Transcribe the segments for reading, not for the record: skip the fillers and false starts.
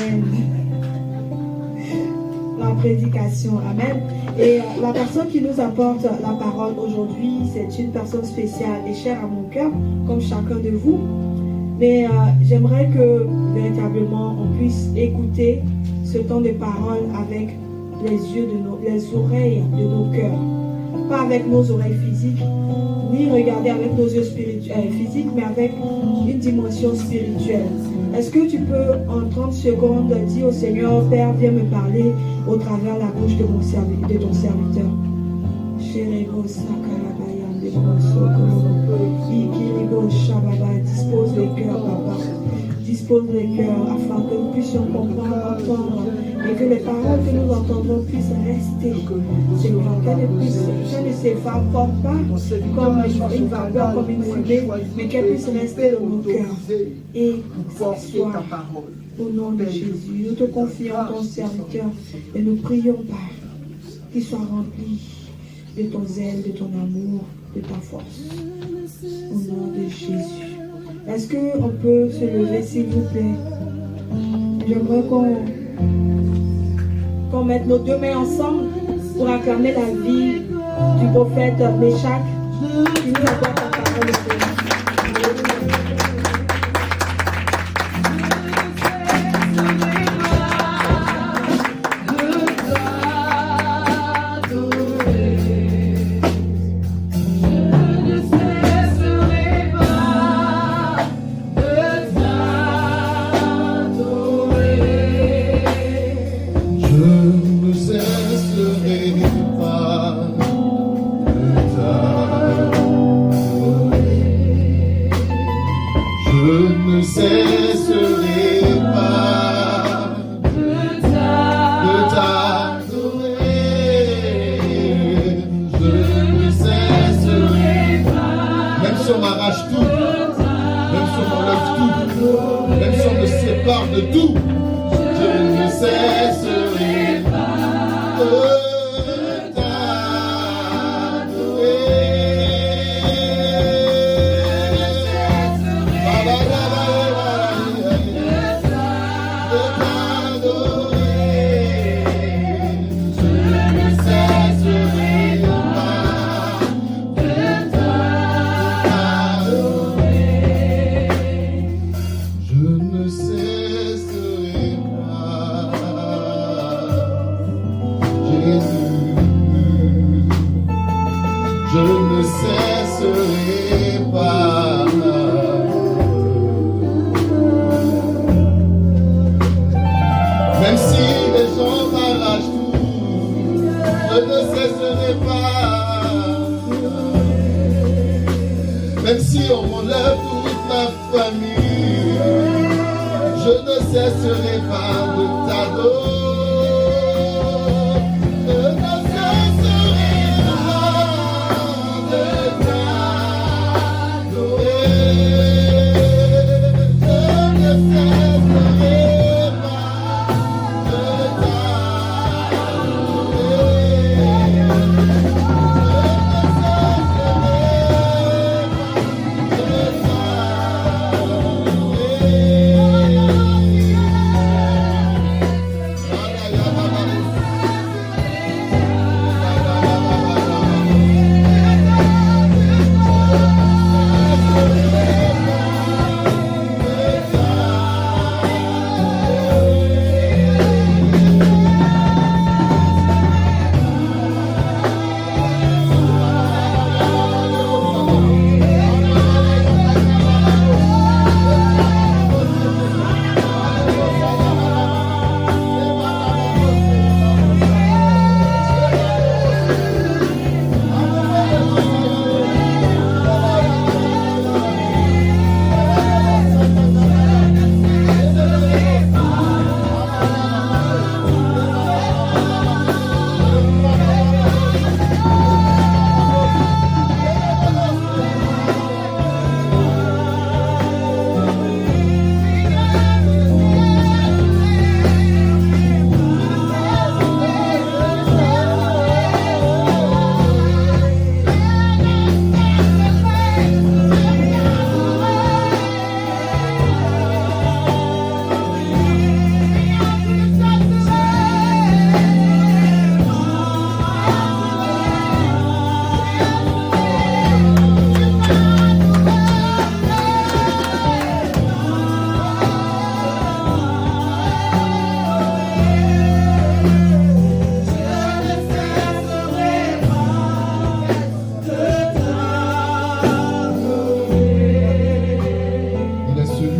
Amen. La prédication. Amen. Et la personne qui nous apporte la parole aujourd'hui, c'est une personne spéciale et chère à mon cœur, comme chacun de vous. Mais j'aimerais que véritablement on puisse écouter ce temps de parole avec les oreilles de nos cœurs. Pas avec nos oreilles physiques, ni regarder avec nos yeux physiques, mais avec une dimension spirituelle. Est-ce que tu peux en 30 secondes dire au Seigneur, Père, viens me parler au travers la bouche de ton serviteur. Dispose les cœurs, Papa. Dispose les cœurs afin que nous puissions comprendre, entendre et que les paroles que nous entendons puissent rester. Seigneur, qu'elles ne s'évaporent pas comme une vapeur, comme une fumée, mais qu'elles puissent rester dans nos cœurs. Et s'asseoir au nom de Jésus. Nous te confions ton serviteur et nous prions, Père, qu'il soit rempli de ton zèle, de ton amour, de ta force. Au nom de Jésus. Est-ce qu'on peut se lever, s'il vous plaît? J'aimerais qu'on mette nos deux mains ensemble pour acclamer la vie du prophète Méchak qui nous apporte la parole de Dieu. Même si on m'enlève toute ma famille, je ne cesserai pas de t'adorer. Je ne cesserai pas de t'adorer. Je ne cesserai pas de t'adorer.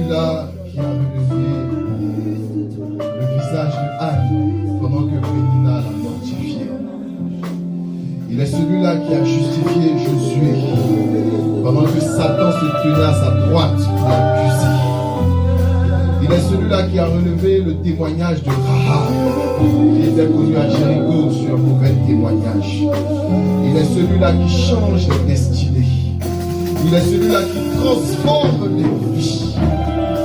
celui-là qui a relevé le visage de Anne pendant que Pénina l'a mortifié. Il est celui-là qui a justifié Josué pendant que Satan se tenait à sa droite pour l'accuser. Il est celui-là qui a relevé le témoignage de Rahab, qui était connu à Jéricho sur un mauvais témoignage. Il est celui-là qui change les destinées. Il est celui-là qui transforme les vies.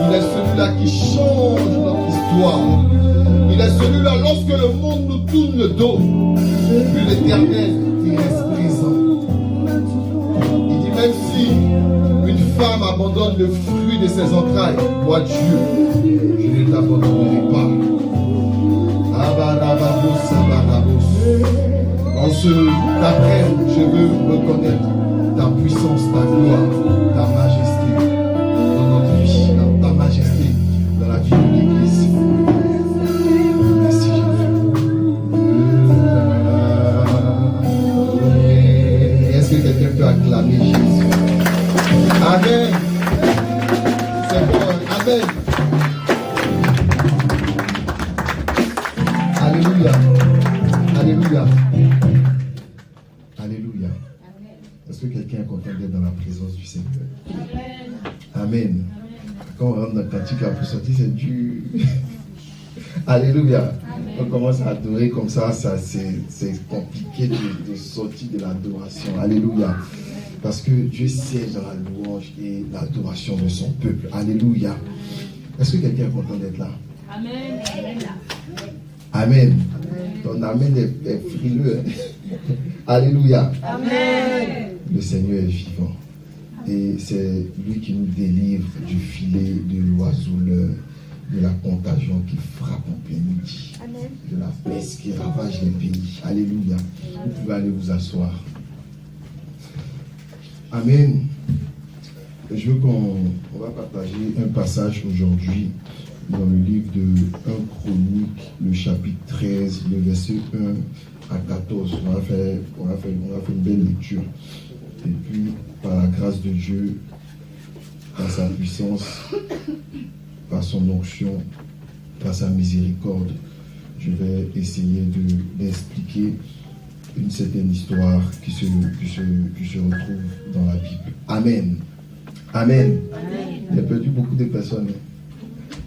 Il est celui-là qui change notre histoire. Il est celui-là, lorsque le monde nous tourne le dos, puis l'Éternel, il reste présent. Il dit, même si une femme abandonne le fruit de ses entrailles, moi Dieu, je ne t'abandonnerai pas. En ce après, je veux reconnaître ta puissance, ta gloire, ta majesté dans notre vie, ta majesté dans la vie de l'Église. Merci Jésus. Est-ce que quelqu'un peut acclamer Jésus? Amen. C'est bon. Amen. Alléluia. Alléluia. Alléluia. Est-ce que quelqu'un est content d'être dans la présence du Seigneur? Amen. Quand on rentre dans le cantique, pour sortir, c'est dur. Alléluia. On commence à adorer comme ça, c'est compliqué de sortir de l'adoration. Alléluia. Parce que Dieu siège dans la louange et l'adoration de son peuple. Alléluia. Est-ce que quelqu'un est content d'être là? Amen. Amen. Ton amen est frileux. Alléluia. Amen. Le Seigneur est vivant. Et c'est lui qui nous délivre du filet de l'oiseleur, de la contagion qui frappe en plein midi, de la peste qui ravage les pays. Alléluia. Vous pouvez aller vous asseoir. Amen. Je veux qu'on va partager un passage aujourd'hui dans le livre de 1 Chronique, le chapitre 13, le verset 1 à 14. On va faire une belle lecture. Et puis, par la grâce de Dieu, par sa puissance, par son onction, par sa miséricorde, je vais essayer d'expliquer une certaine histoire qui se retrouve dans la Bible. Amen. Amen. J'ai perdu beaucoup de personnes.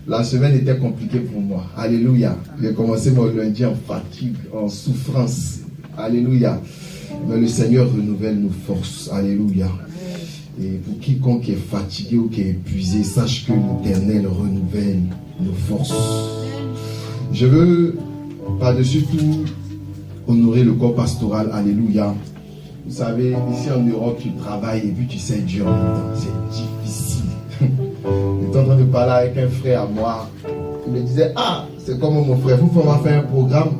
La semaine était compliquée pour moi. Alléluia. J'ai commencé mon lundi en fatigue, en souffrance. Alléluia. Mais le Seigneur renouvelle nos forces. Alléluia. Et pour quiconque est fatigué ou qui est épuisé, sache que l'Éternel renouvelle nos forces. Je veux, par-dessus tout, honorer le corps pastoral. Alléluia. Vous savez, ici en Europe, tu travailles et puis tu sais Dieu en même temps. C'est difficile. J'étais en train de parler avec un frère à moi. Il me disait, ah, c'est comme mon frère, vous pouvez faire un programme.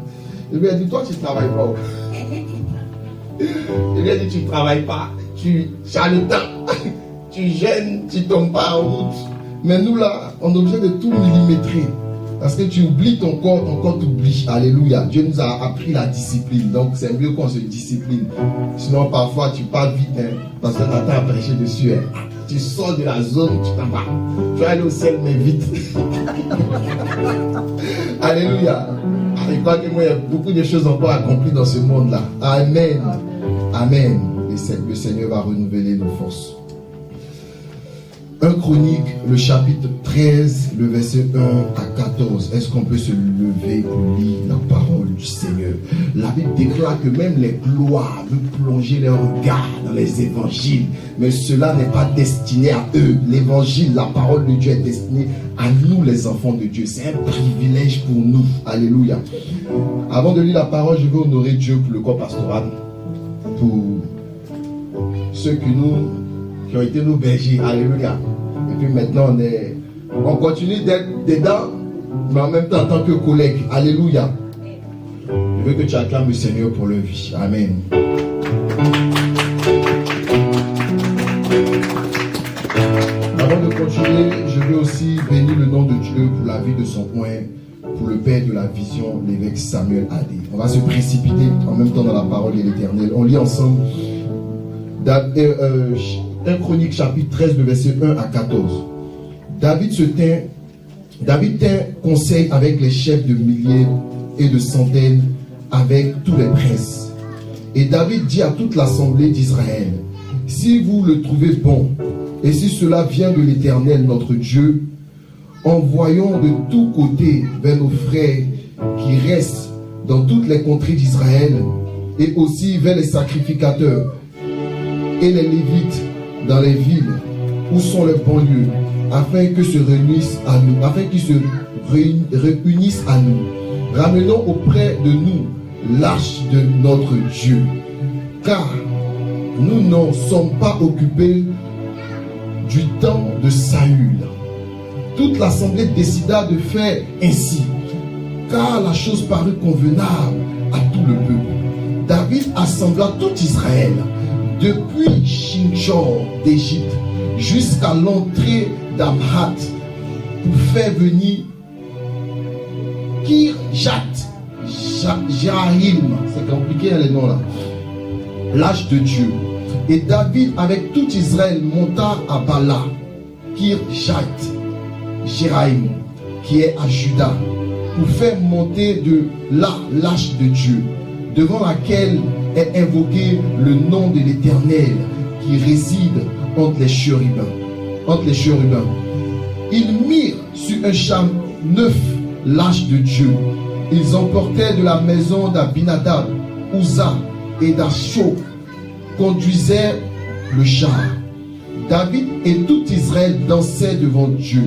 Il lui a dit, toi, tu ne travailles pas. Il lui a dit, tu ne travailles pas. Tu as le temps. Tu gênes, tu ne tombes pas en route. Mais nous, là, on est obligé de tout millimétrer. Parce que tu oublies ton corps t'oublie. Alléluia. Dieu nous a appris la discipline. Donc, c'est mieux qu'on se discipline. Sinon, parfois, tu pars vite. Parce que Nathan a prêché dessus. Tu sors de la zone, tu t'en vas. Tu vas aller au ciel, mais vite. Alléluia. Je crois que moi, il y a beaucoup de choses encore accomplies dans ce monde-là. Amen. Amen. Le Seigneur va renouveler nos forces. 1 Chronique, le chapitre 13, le verset 1 à 14. Est-ce qu'on peut se lever pour lire la parole du Seigneur? La Bible déclare que même les gloires veulent plonger leur regard dans les évangiles. Mais cela n'est pas destiné à eux. L'évangile, la parole de Dieu est destinée à nous, les enfants de Dieu. C'est un privilège pour nous. Alléluia. Avant de lire la parole, je veux honorer Dieu pour le corps pastoral. Pour ceux qui ont été nos bergers. Alléluia. Et puis maintenant, on continue d'être dedans, mais en même temps en tant que collègue. Alléluia. Je veux que tu acclames le Seigneur pour leur vie. Amen. Avant de continuer, je veux aussi bénir le nom de Dieu pour la vie de son point, pour le père de la vision, l'évêque Samuel Adé. On va se précipiter en même temps dans la parole de l'Éternel. On lit ensemble 1 Chronique chapitre 13, le verset 1 à 14. David tint conseil avec les chefs de milliers et de centaines, avec tous les princes. Et David dit à toute l'assemblée d'Israël, si vous le trouvez bon, et si cela vient de l'Éternel notre Dieu, envoyons de tous côtés vers nos frères qui restent dans toutes les contrées d'Israël, et aussi vers les sacrificateurs et les Lévites dans les villes où sont les banlieues, afin qu'ils se réunissent à nous. Ramenons auprès de nous l'arche de notre Dieu, car nous n'en sommes pas occupés du temps de Saül. Toute l'assemblée décida de faire ainsi, car la chose parut convenable à tout le peuple. David assembla tout Israël, depuis Shinchor d'Égypte jusqu'à l'entrée d'Amhat, pour faire venir Kirjat Jearim, c'est compliqué les noms là, l'arche de Dieu. Et David avec tout Israël monta à Bala, Kirjat Jearim, qui est à Juda, pour faire monter de là l'arche de Dieu, devant laquelle est invoqué le nom de l'Éternel, qui réside entre les chérubins. Ils mirent sur un char neuf l'arche de Dieu. Ils emportaient de la maison d'Abinadab, Uza et d'Acho, conduisaient le char. David et tout Israël dansaient devant Dieu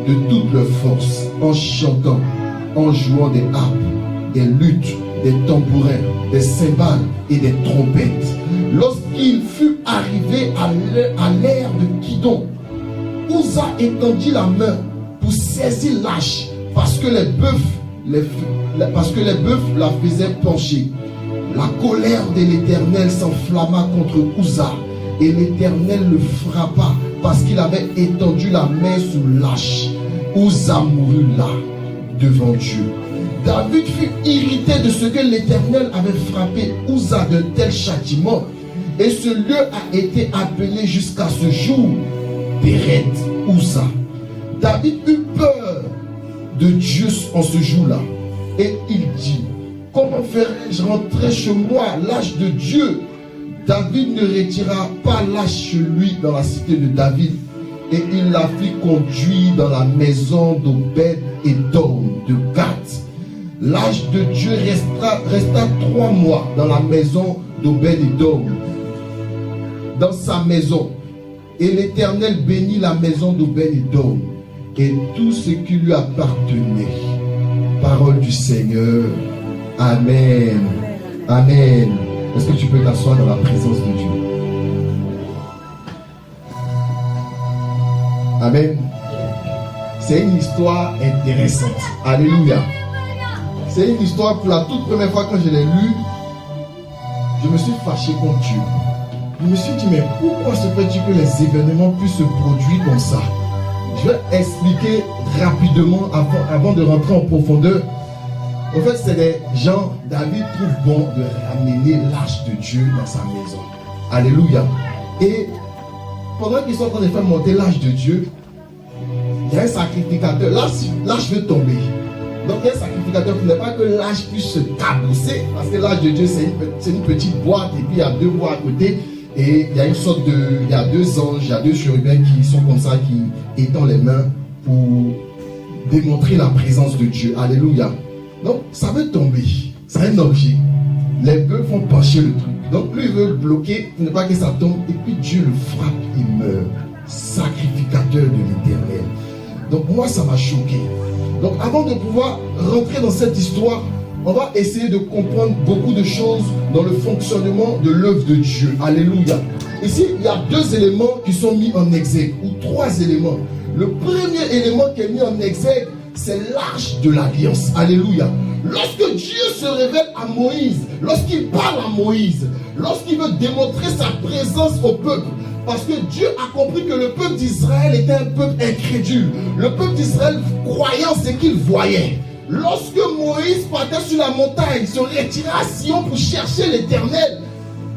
de toute leur force, en chantant, en jouant des harpes, des luttes, des tambourins, des cymbales et des trompettes. Lorsqu'il fut arrivé à l'ère de Kidon, Uza étendit la main pour saisir l'arche, parce que les bœufs la faisaient pencher. La colère de l'Éternel s'enflamma contre Uza, et l'Éternel le frappa parce qu'il avait étendu la main sur l'arche. Uza mourut là, devant Dieu. David fut irrité de ce que l'Éternel avait frappé Uza d'un tel châtiment, et ce lieu a été appelé jusqu'à ce jour Béret Uza. David eut peur de Dieu en ce jour-là, et il dit, comment ferai-je rentrer chez moi l'arche de Dieu? David ne retira pas l'arche chez lui dans la cité de David, et il la fit conduire dans la maison d'Obed et d'Om de Gath. L'arche de Dieu resta 3 mois dans la maison d'Obed et d'Om, dans sa maison. Et l'Éternel bénit la maison d'Obed et d'Om et tout ce qui lui appartenait. Parole du Seigneur. Amen. Amen. Est-ce que tu peux t'asseoir dans la présence de Dieu? Amen. C'est une histoire intéressante. Alléluia. C'est une histoire, pour la toute première fois quand je l'ai lue, je me suis fâché contre Dieu. Je me suis dit, mais pourquoi se fait-il que les événements puissent se produire comme ça? Je vais expliquer rapidement avant de rentrer en profondeur. En fait, c'est des gens, David trouve bon de ramener l'arche de Dieu dans sa maison. Alléluia. Et pendant qu'ils sont en train de faire monter l'arche de Dieu, il y a un sacrificateur. L'arche veut tomber. Donc il y a un sacrificateur qui ne voulait pas que l'arche puisse se cabosser, parce que l'arche de Dieu c'est une petite boîte, et puis il y a 2 bois à côté, et il y a une sorte de, il y a 2 anges, il y a 2 chérubins qui sont comme ça, qui étendent les mains pour démontrer la présence de Dieu. Alléluia. Donc ça veut tomber, c'est un objet. Les bœufs font pencher le truc. Donc lui il veut bloquer pour ne pas que ça tombe, et puis Dieu le frappe, il meurt. Sacrificateur de l'Éternel. Donc moi ça m'a choqué. Donc avant de pouvoir rentrer dans cette histoire, on va essayer de comprendre beaucoup de choses dans le fonctionnement de l'œuvre de Dieu. Alléluia. Ici, il y a 2 éléments qui sont mis en exergue, ou 3 éléments. Le premier élément qui est mis en exergue, c'est l'arche de l'alliance. Alléluia. Lorsque Dieu se révèle à Moïse, lorsqu'il parle à Moïse, lorsqu'il veut démontrer sa présence au peuple, parce que Dieu a compris que le peuple d'Israël était un peuple incrédule. Le peuple d'Israël croyait en ce qu'il voyait. Lorsque Moïse partait sur la montagne, se retirait à Sion pour chercher l'Éternel,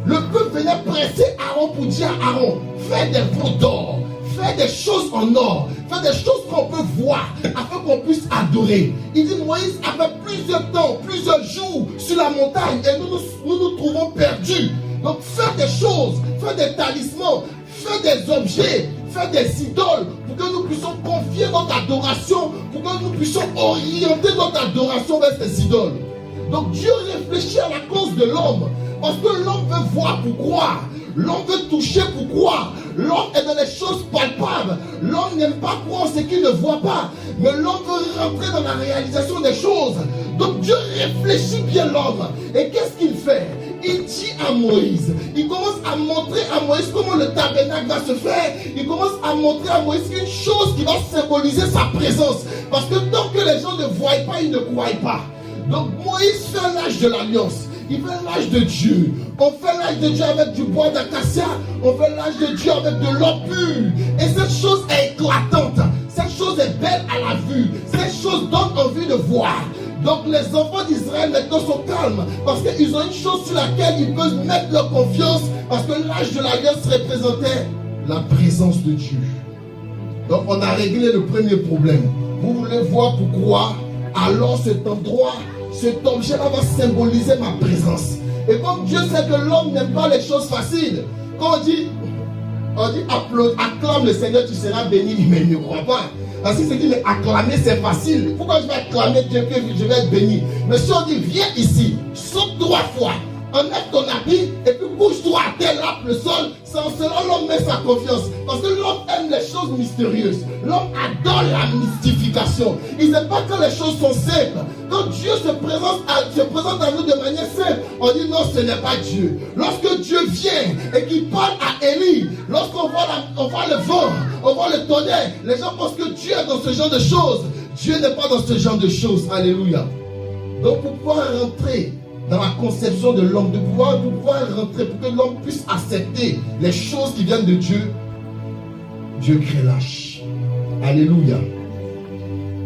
le peuple venait presser Aaron pour dire à Aaron, fais des veaux d'or, fais des choses en or, fais des choses qu'on peut voir, afin qu'on puisse adorer. Il dit, Moïse a fait plusieurs temps, plusieurs jours sur la montagne, et nous nous trouvons perdus. Donc fais des choses, fais des talismans, fais des objets, fais des idoles, pour que nous puissions confier notre adoration, pour que nous puissions orienter notre adoration vers ces idoles. Donc Dieu réfléchit à la cause de l'homme, parce que l'homme veut voir pour croire, l'homme veut toucher pour croire, l'homme est dans les choses palpables, l'homme n'aime pas croire ce qu'il ne voit pas, mais l'homme veut rentrer dans la réalisation des choses. Donc Dieu réfléchit bien l'homme, et qu'est-ce qu'il fait? Il dit à Moïse, il commence à montrer à Moïse comment le tabernacle va se faire. Il commence à montrer à Moïse une chose qui va symboliser sa présence. Parce que tant que les gens ne voient pas, ils ne croient pas. Donc Moïse fait l'âge de l'alliance. Il fait l'âge de Dieu. On fait l'âge de Dieu avec du bois d'acacia. On fait l'âge de Dieu avec de l'eau pure. Et cette chose est éclatante. Cette chose est belle à la vue. Cette chose donne envie de voir. Donc les enfants d'Israël maintenant sont calmes parce qu'ils ont une chose sur laquelle ils peuvent mettre leur confiance, parce que l'âge de l'alliance représentait la présence de Dieu. Donc on a réglé le premier problème. Vous voulez voir pour croire, alors cet endroit, cet objet-là va symboliser ma présence. Et comme Dieu sait que l'homme n'aime pas les choses faciles, quand on dit acclame le Seigneur, tu seras béni, mais il ne croit pas. Parce que c'est dit, mais acclamer c'est facile. Pourquoi je vais acclamer Dieu que je vais être béni? Mais si on dit, viens ici, saute 3 fois, enlève ton habit et puis bouge-toi à terre, lappe le sol, c'est en cela l'homme met sa confiance. Parce que l'homme aime les choses mystérieuses. L'homme adore la mystification. Il n'aime pas quand les choses sont simples. Quand Dieu se présente à nous de manière simple, on dit non, ce n'est pas Dieu. Lorsque Dieu vient et qu'il parle à Élie, lorsqu'on voit le vent, on voit le tonnerre, les gens pensent que Dieu est dans ce genre de choses. Dieu n'est pas dans ce genre de choses. Alléluia. Donc pour pouvoir rentrer dans la conception de l'homme, de pouvoir rentrer pour que l'homme puisse accepter les choses qui viennent de Dieu, Dieu crée l'âge. Alléluia.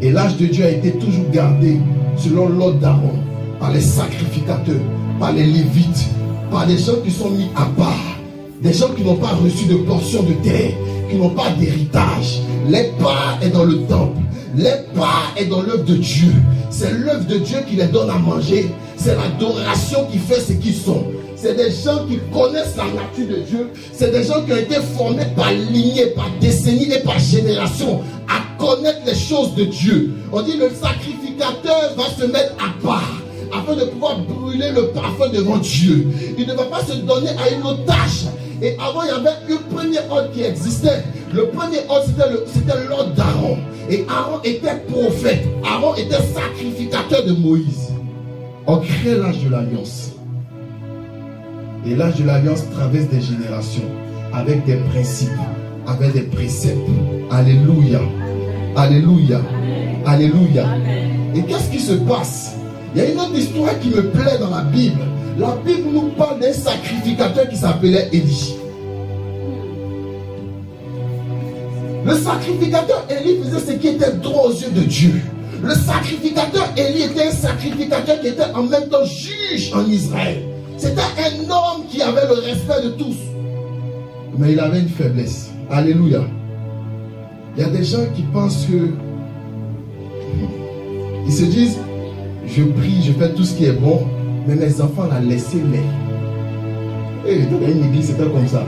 Et l'âge de Dieu a été toujours gardé selon l'ordre d'Aaron, par les sacrificateurs, par les lévites, par des gens qui sont mis à part, des gens qui n'ont pas reçu de portion de terre, qui n'ont pas d'héritage. Les parts est dans le temple, les parts est dans l'œuvre de Dieu. C'est l'œuvre de Dieu qui les donne à manger. C'est l'adoration qui fait ce qu'ils sont. C'est des gens qui connaissent la nature de Dieu. C'est des gens qui ont été formés par lignée, par décennie et par génération à connaître les choses de Dieu. On dit le sacrificateur va se mettre à part afin de pouvoir brûler le parfum devant Dieu. Il ne va pas se donner à une autre tâche. Et avant, il y avait un premier ordre qui existait. Le premier ordre, c'était l'ordre d'Aaron. Et Aaron était prophète. Aaron était sacrificateur de Moïse. On crée l'âge de l'alliance. Et l'âge de l'alliance traverse des générations avec des principes, avec des préceptes. Alléluia. Alléluia. Alléluia. Et qu'est-ce qui se passe? Il y a une autre histoire qui me plaît dans la Bible. La Bible nous parle d'un sacrificateur qui s'appelait Élie. Le sacrificateur Élie faisait ce qui était droit aux yeux de Dieu. Le sacrificateur Élie était un sacrificateur qui était en même temps juge en Israël. C'était un homme qui avait le respect de tous. Mais il avait une faiblesse. Alléluia. Il y a des gens qui pensent que ils se disent, je prie, je fais tout ce qui est bon, mais mes enfants, là, laissez-les. Et dans une église, c'était comme ça.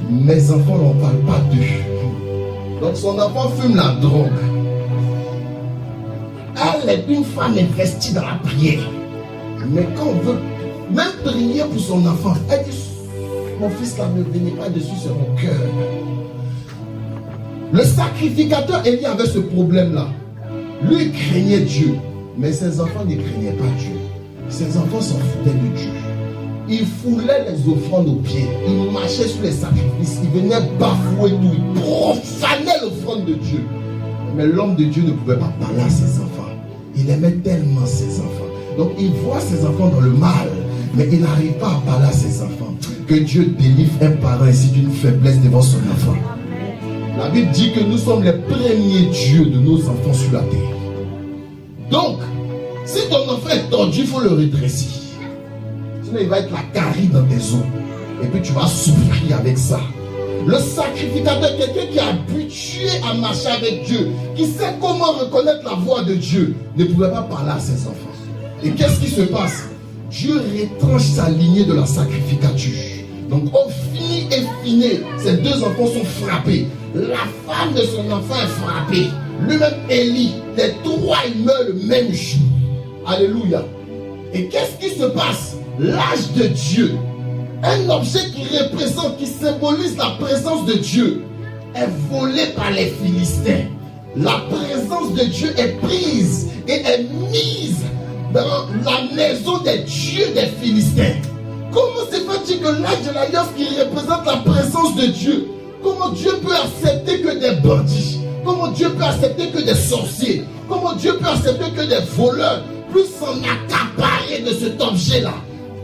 Mes enfants, on ne parle pas d'eux. Donc son enfant fume la drogue. Elle est une femme investie dans la prière. Mais quand on veut même prier pour son enfant, elle dit, mon fils là, ne venez pas dessus sur mon cœur. Le sacrificateur Élie avait ce problème-là. Lui, il craignait Dieu. Mais ses enfants ne craignaient pas Dieu. Ses enfants s'en foutaient de Dieu. Ils foulaient les offrandes aux pieds. Ils marchaient sur les sacrifices. Ils venaient bafouer tout. Ils profanaient l'offrande de Dieu. Mais l'homme de Dieu ne pouvait pas parler à ses enfants. Il aimait tellement ses enfants. Donc il voit ses enfants dans le mal. Mais il n'arrive pas à parler à ses enfants. Que Dieu délivre un parent ainsi d'une faiblesse devant son enfant. La Bible dit que nous sommes les premiers dieux de nos enfants sur la terre. Donc, si ton enfant est tordu, il faut le redresser. Sinon, il va être la carie dans tes os. Et puis, tu vas souffrir avec ça. Le sacrificateur, quelqu'un qui est habitué à marcher avec Dieu, qui sait comment reconnaître la voix de Dieu, ne pouvait pas parler à ses enfants. Et qu'est-ce qui se passe? Dieu retranche sa lignée de la sacrificature. Donc, au fini et fini, ces deux enfants sont frappés. La femme de son enfant est frappée. Lui-même, Élie, les trois, ils meurent le même jour. Alléluia. Et qu'est-ce qui se passe? L'âge de Dieu, un objet qui représente, qui symbolise la présence de Dieu, est volé par les Philistins. La présence de Dieu est prise et est mise dans la maison des dieux des Philistins. Comment se fait-il que l'âge de l'alliance qui représente la présence de Dieu, comment Dieu peut accepter que des bandits, comment Dieu peut accepter que des sorciers, comment Dieu peut accepter que des voleurs puissent s'en accaparer de cet objet-là,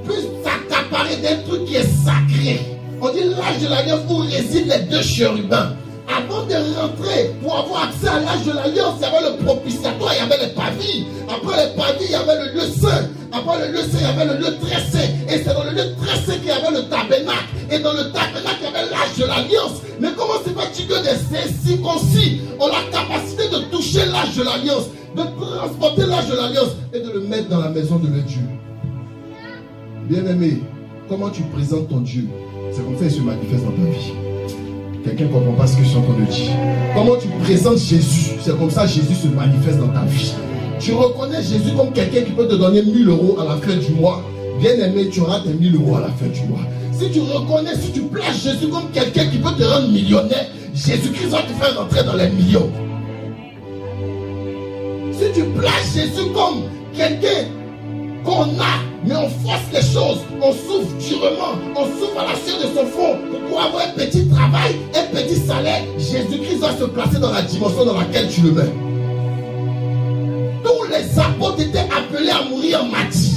puissent s'accaparer d'un truc qui est sacré? On dit l'âge de l'alliance où résident les deux chérubins. Avant de rentrer, pour avoir accès à l'âge de l'alliance, il y avait le propitiatoire, il y avait les pavilles. Après les pavilles, il y avait le lieu saint. Après le lieu saint, il y avait le lieu très saint. Et c'est dans le lieu très saint qu'il y avait le tabernacle. Et dans le tabernacle, il y avait l'âge de l'alliance. Mais comment se fait-il que des circoncis ont la capacité de toucher l'âge de l'alliance, de transporter l'âge de l'alliance et de le mettre dans la maison de leur Dieu? Bien-aimé, comment tu présentes ton Dieu? C'est comme ça qu'il se manifeste dans ta vie. Quelqu'un ne comprend pas ce que je suis en train de dire. Comment tu présentes Jésus? C'est comme ça que Jésus se manifeste dans ta vie. Tu reconnais Jésus comme quelqu'un qui peut te donner 1000 € à la fin du mois. Bien aimé, tu auras tes 1000 € à la fin du mois. Si tu reconnais, si tu places Jésus comme quelqu'un qui peut te rendre millionnaire, Jésus-Christ va te faire rentrer dans les millions. Si tu places Jésus comme quelqu'un qu'on a, mais on force les choses, on souffre durement, on souffre à la sueur de son front pour avoir un petit travail, un petit salaire, Jésus-Christ va se placer dans la dimension dans laquelle tu le mets. Tous les apôtres étaient appelés à mourir en martyr.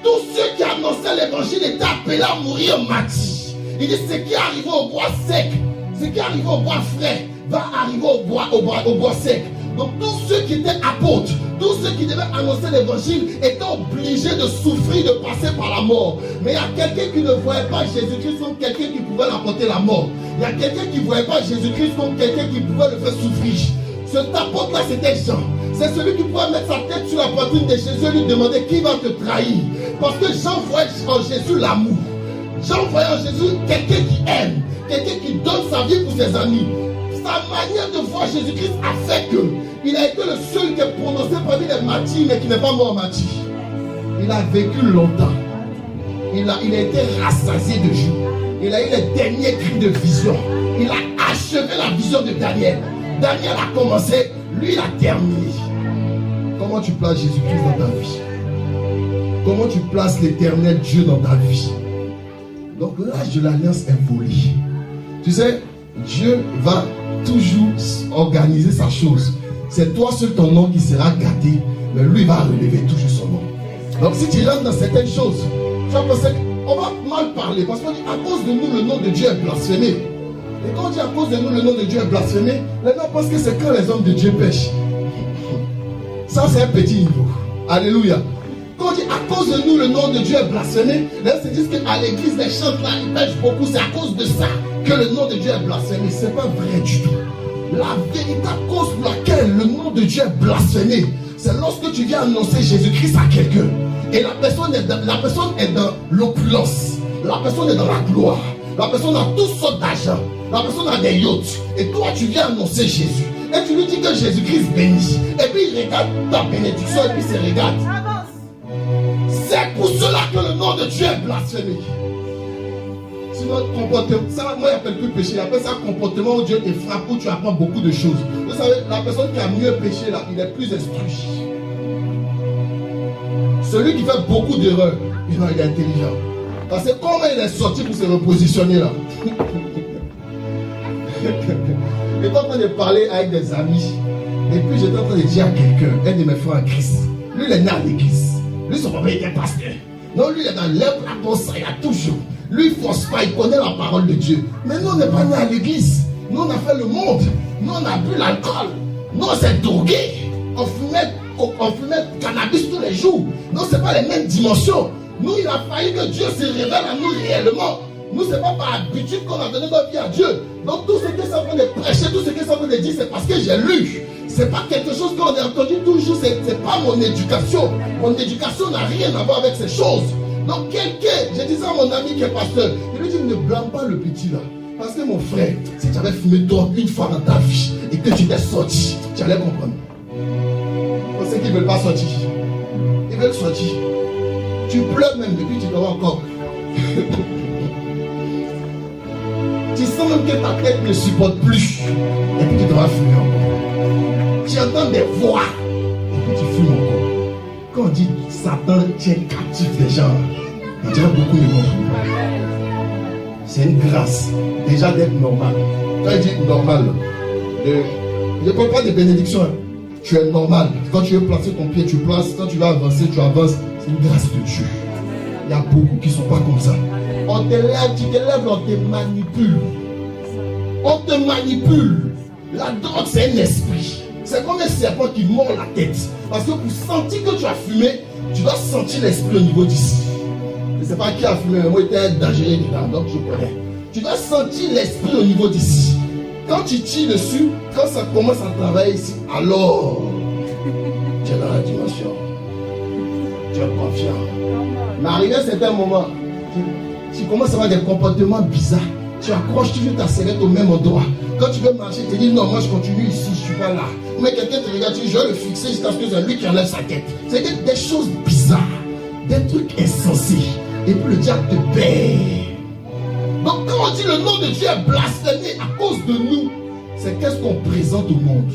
Tous ceux qui annonçaient l'évangile étaient appelés à mourir en martyr. Il dit ce qui est arrivé au bois sec, ce qui est arrivé au bois frais, va arriver au bois sec. Donc tous ceux qui étaient apôtres, tous ceux qui devaient annoncer l'évangile étaient obligés de souffrir, de passer par la mort. Mais il y a quelqu'un qui ne voyait pas Jésus-Christ comme quelqu'un qui pouvait apporter la mort. Il y a quelqu'un qui ne voyait pas Jésus-Christ comme quelqu'un qui pouvait le faire souffrir. Cet apôtre-là, c'était Jean. C'est celui qui pouvait mettre sa tête sur la poitrine de Jésus et lui demander qui va te trahir. Parce que Jean voyait en Jésus l'amour. Jean voyait en Jésus quelqu'un qui aime, quelqu'un qui donne sa vie pour ses amis. Sa manière de voir Jésus-Christ a fait qu'il a été le seul qui est prononcé parmi les martyrs, mais qui n'est pas mort martyr. Il a vécu longtemps. Il a été rassasié de jour. Il a eu les derniers cris de vision. Il a achevé la vision de Daniel. Daniel a commencé, lui il a terminé. Comment tu places Jésus-Christ dans ta vie? Comment tu places l'éternel Dieu dans ta vie? Donc l'âge de l'alliance est volé. Tu sais, Dieu va toujours organiser sa chose. C'est toi seul ton nom qui sera gâté, mais lui va relever toujours son nom. Donc si tu rentres dans certaines choses, tu vas penser qu'on va mal parler, parce qu'on dit à cause de nous le nom de Dieu est blasphémé. Et quand on dit à cause de nous le nom de Dieu est blasphémé, les gens pensent que c'est quand les hommes de Dieu pêchent. Ça c'est un petit niveau. Alléluia. Quand on dit à cause de nous le nom de Dieu est blasphémé, les gens se disent qu'à l'église les chants là ils pêchent beaucoup, c'est à cause de ça que le nom de Dieu est blasphémé. C'est pas vrai du tout. La véritable cause pour laquelle le nom de Dieu est blasphémé, c'est lorsque tu viens annoncer Jésus-Christ à quelqu'un et la personne est dans l'opulence, la personne est dans la gloire, la personne a toutes sortes d'argent, la personne a des yachts, et toi tu viens annoncer Jésus et tu lui dis que Jésus-Christ bénit, et puis il regarde ta bénédiction et puis il se regarde. C'est pour cela que le nom de Dieu est blasphémé. Sinon, comportement, ça, moi j'appelle plus péché, j'appelle ça comportement où Dieu te frappe, où tu apprends beaucoup de choses. Vous savez, la personne qui a mieux péché là, il est plus instruit. Celui qui fait beaucoup d'erreurs, il est intelligent. Parce que comment il est sorti pour se repositionner là? J'étais en train de parler avec des amis, et puis j'étais en train de dire à quelqu'un, un de mes frères en Christ, lui il est né à l'église, lui son papa était pasteur. Non, lui il est dans l'œuvre apostle, il a toujours. Lui, il ne force pas, il connaît la parole de Dieu. Mais nous, on n'est pas nés à l'église. Nous, on a fait le monde. Nous, on a bu l'alcool. Nous, on s'est drogué. On fumait cannabis tous les jours. Nous, ce n'est pas les mêmes dimensions. Nous, il a fallu que Dieu se révèle à nous réellement Nous, ce n'est pas par habitude qu'on a donné notre vie à Dieu. Donc tout ce qu'ils sont en train de prêcher, tout ce qu'ils sont en train de dire, c'est parce que j'ai lu. Ce n'est pas quelque chose qu'on a entendu toujours, ce n'est pas mon éducation. Mon éducation n'a rien à voir avec ces choses. Donc quelqu'un, je disais à mon ami qui est pasteur, il lui dit, ne blâme pas le petit là. Parce que mon frère, si tu avais fumé toi une fois dans ta vie et que tu t'es sorti, tu allais comprendre. Pour ceux qui ne veulent pas sortir, ils veulent sortir. Tu pleures même depuis tu dors encore. Tu sens même que ta tête ne supporte plus. Et puis tu dois fumer encore. Tu entends des voix. Et puis tu fumes encore. Quand on dit Satan tient captif des gens, on dirait beaucoup de comprendre. C'est une grâce. Déjà d'être normal. Quand il dit normal, je ne parle pas de bénédiction. Hein. Tu es normal. Quand tu veux placer ton pied, tu places. Quand tu vas avancer, tu avances. C'est une grâce de Dieu. Il y a beaucoup qui ne sont pas comme ça. On te lève, tu te lèves, on te manipule. On te manipule. La drogue, c'est un esprit. C'est comme un serpent qui mord la tête. Parce que pour sentir que tu as fumé, tu dois sentir l'esprit au niveau d'ici. Je ne sais pas qui a fumé, mais moi, j'étais dangereux dedans, donc je connais. Tu dois sentir l'esprit au niveau d'ici. Quand tu tires dessus, quand ça commence à travailler ici, alors, tu es dans la dimension. Tu es confiant. Mais arrivé à un certain moment, tu commences à avoir des comportements bizarres. Tu accroches toujours ta sellette au même endroit. Quand tu veux marcher, tu te dis non, moi je continue ici, je ne suis pas là. Mais quelqu'un te regarde, tu dis je vais le fixer jusqu'à ce que c'est lui qui enlève sa tête. C'est des choses bizarres, des trucs insensés. Et puis le diable te paie. Donc quand on dit le nom de Dieu est blasphémé à cause de nous, c'est qu'est-ce qu'on présente au monde?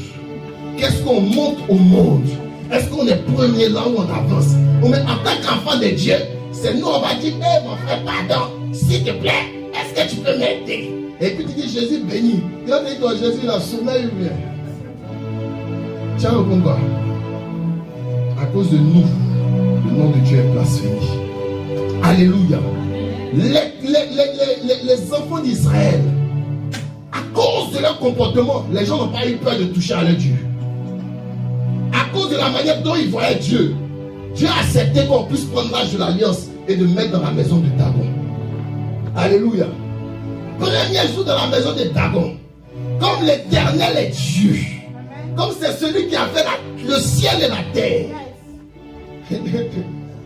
Qu'est-ce qu'on montre au monde? Est-ce qu'on est premier là où on avance? Mais en tant qu'enfant de Dieu, c'est nous, on va dire, hey, mon frère, pardon, s'il te plaît, est-ce que tu peux m'aider? Et puis tu dis, Jésus béni. Quand tu dis, toi, Jésus, là, sommeil ou bien? Tiens, au combat. À cause de nous, le nom de Dieu est blasphémé. Alléluia. Les enfants d'Israël, à cause de leur comportement, les gens n'ont pas eu peur de toucher à leur Dieu. À cause de la manière dont ils voyaient Dieu, Dieu a accepté qu'on puisse prendre l'âge de l'alliance et de mettre dans la maison de Dagon. Alléluia. Premier jour dans la maison de Dagon, comme l'Éternel est Dieu, comme c'est celui qui a fait le ciel et la terre.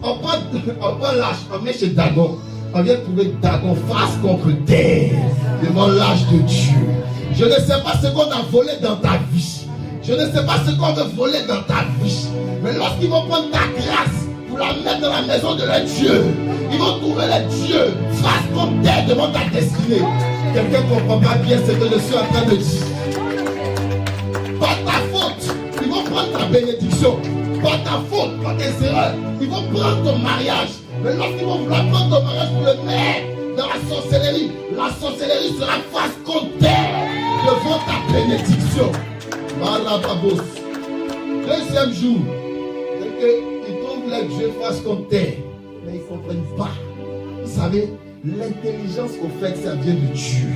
on prend l'âge, on met chez Dagon. On vient trouver Dagon face contre terre devant l'âge de Dieu. Je ne sais pas ce qu'on a volé dans ta vie. Je ne sais pas ce qu'on veut voler dans ta vie. Mais lorsqu'ils vont prendre ta grâce pour la mettre dans la maison de leur Dieu, ils vont trouver le Dieu face contre terre devant ta destinée. Quelqu'un ne comprend pas bien ce que je suis en train de dire. Pas ta faute, ils vont prendre ta bénédiction. Pas ta faute, pas tes erreurs. Ils vont prendre ton mariage. Mais lorsqu'ils vont vouloir prendre ton mariage pour le mettre dans la sorcellerie sera face contre terre devant ta bénédiction. Malababos. Deuxième jour, c'est qu'ils trouvent les dieux face contre terre, mais ils ne comprennent pas. Vous savez, l'intelligence au fait, ça vient de Dieu.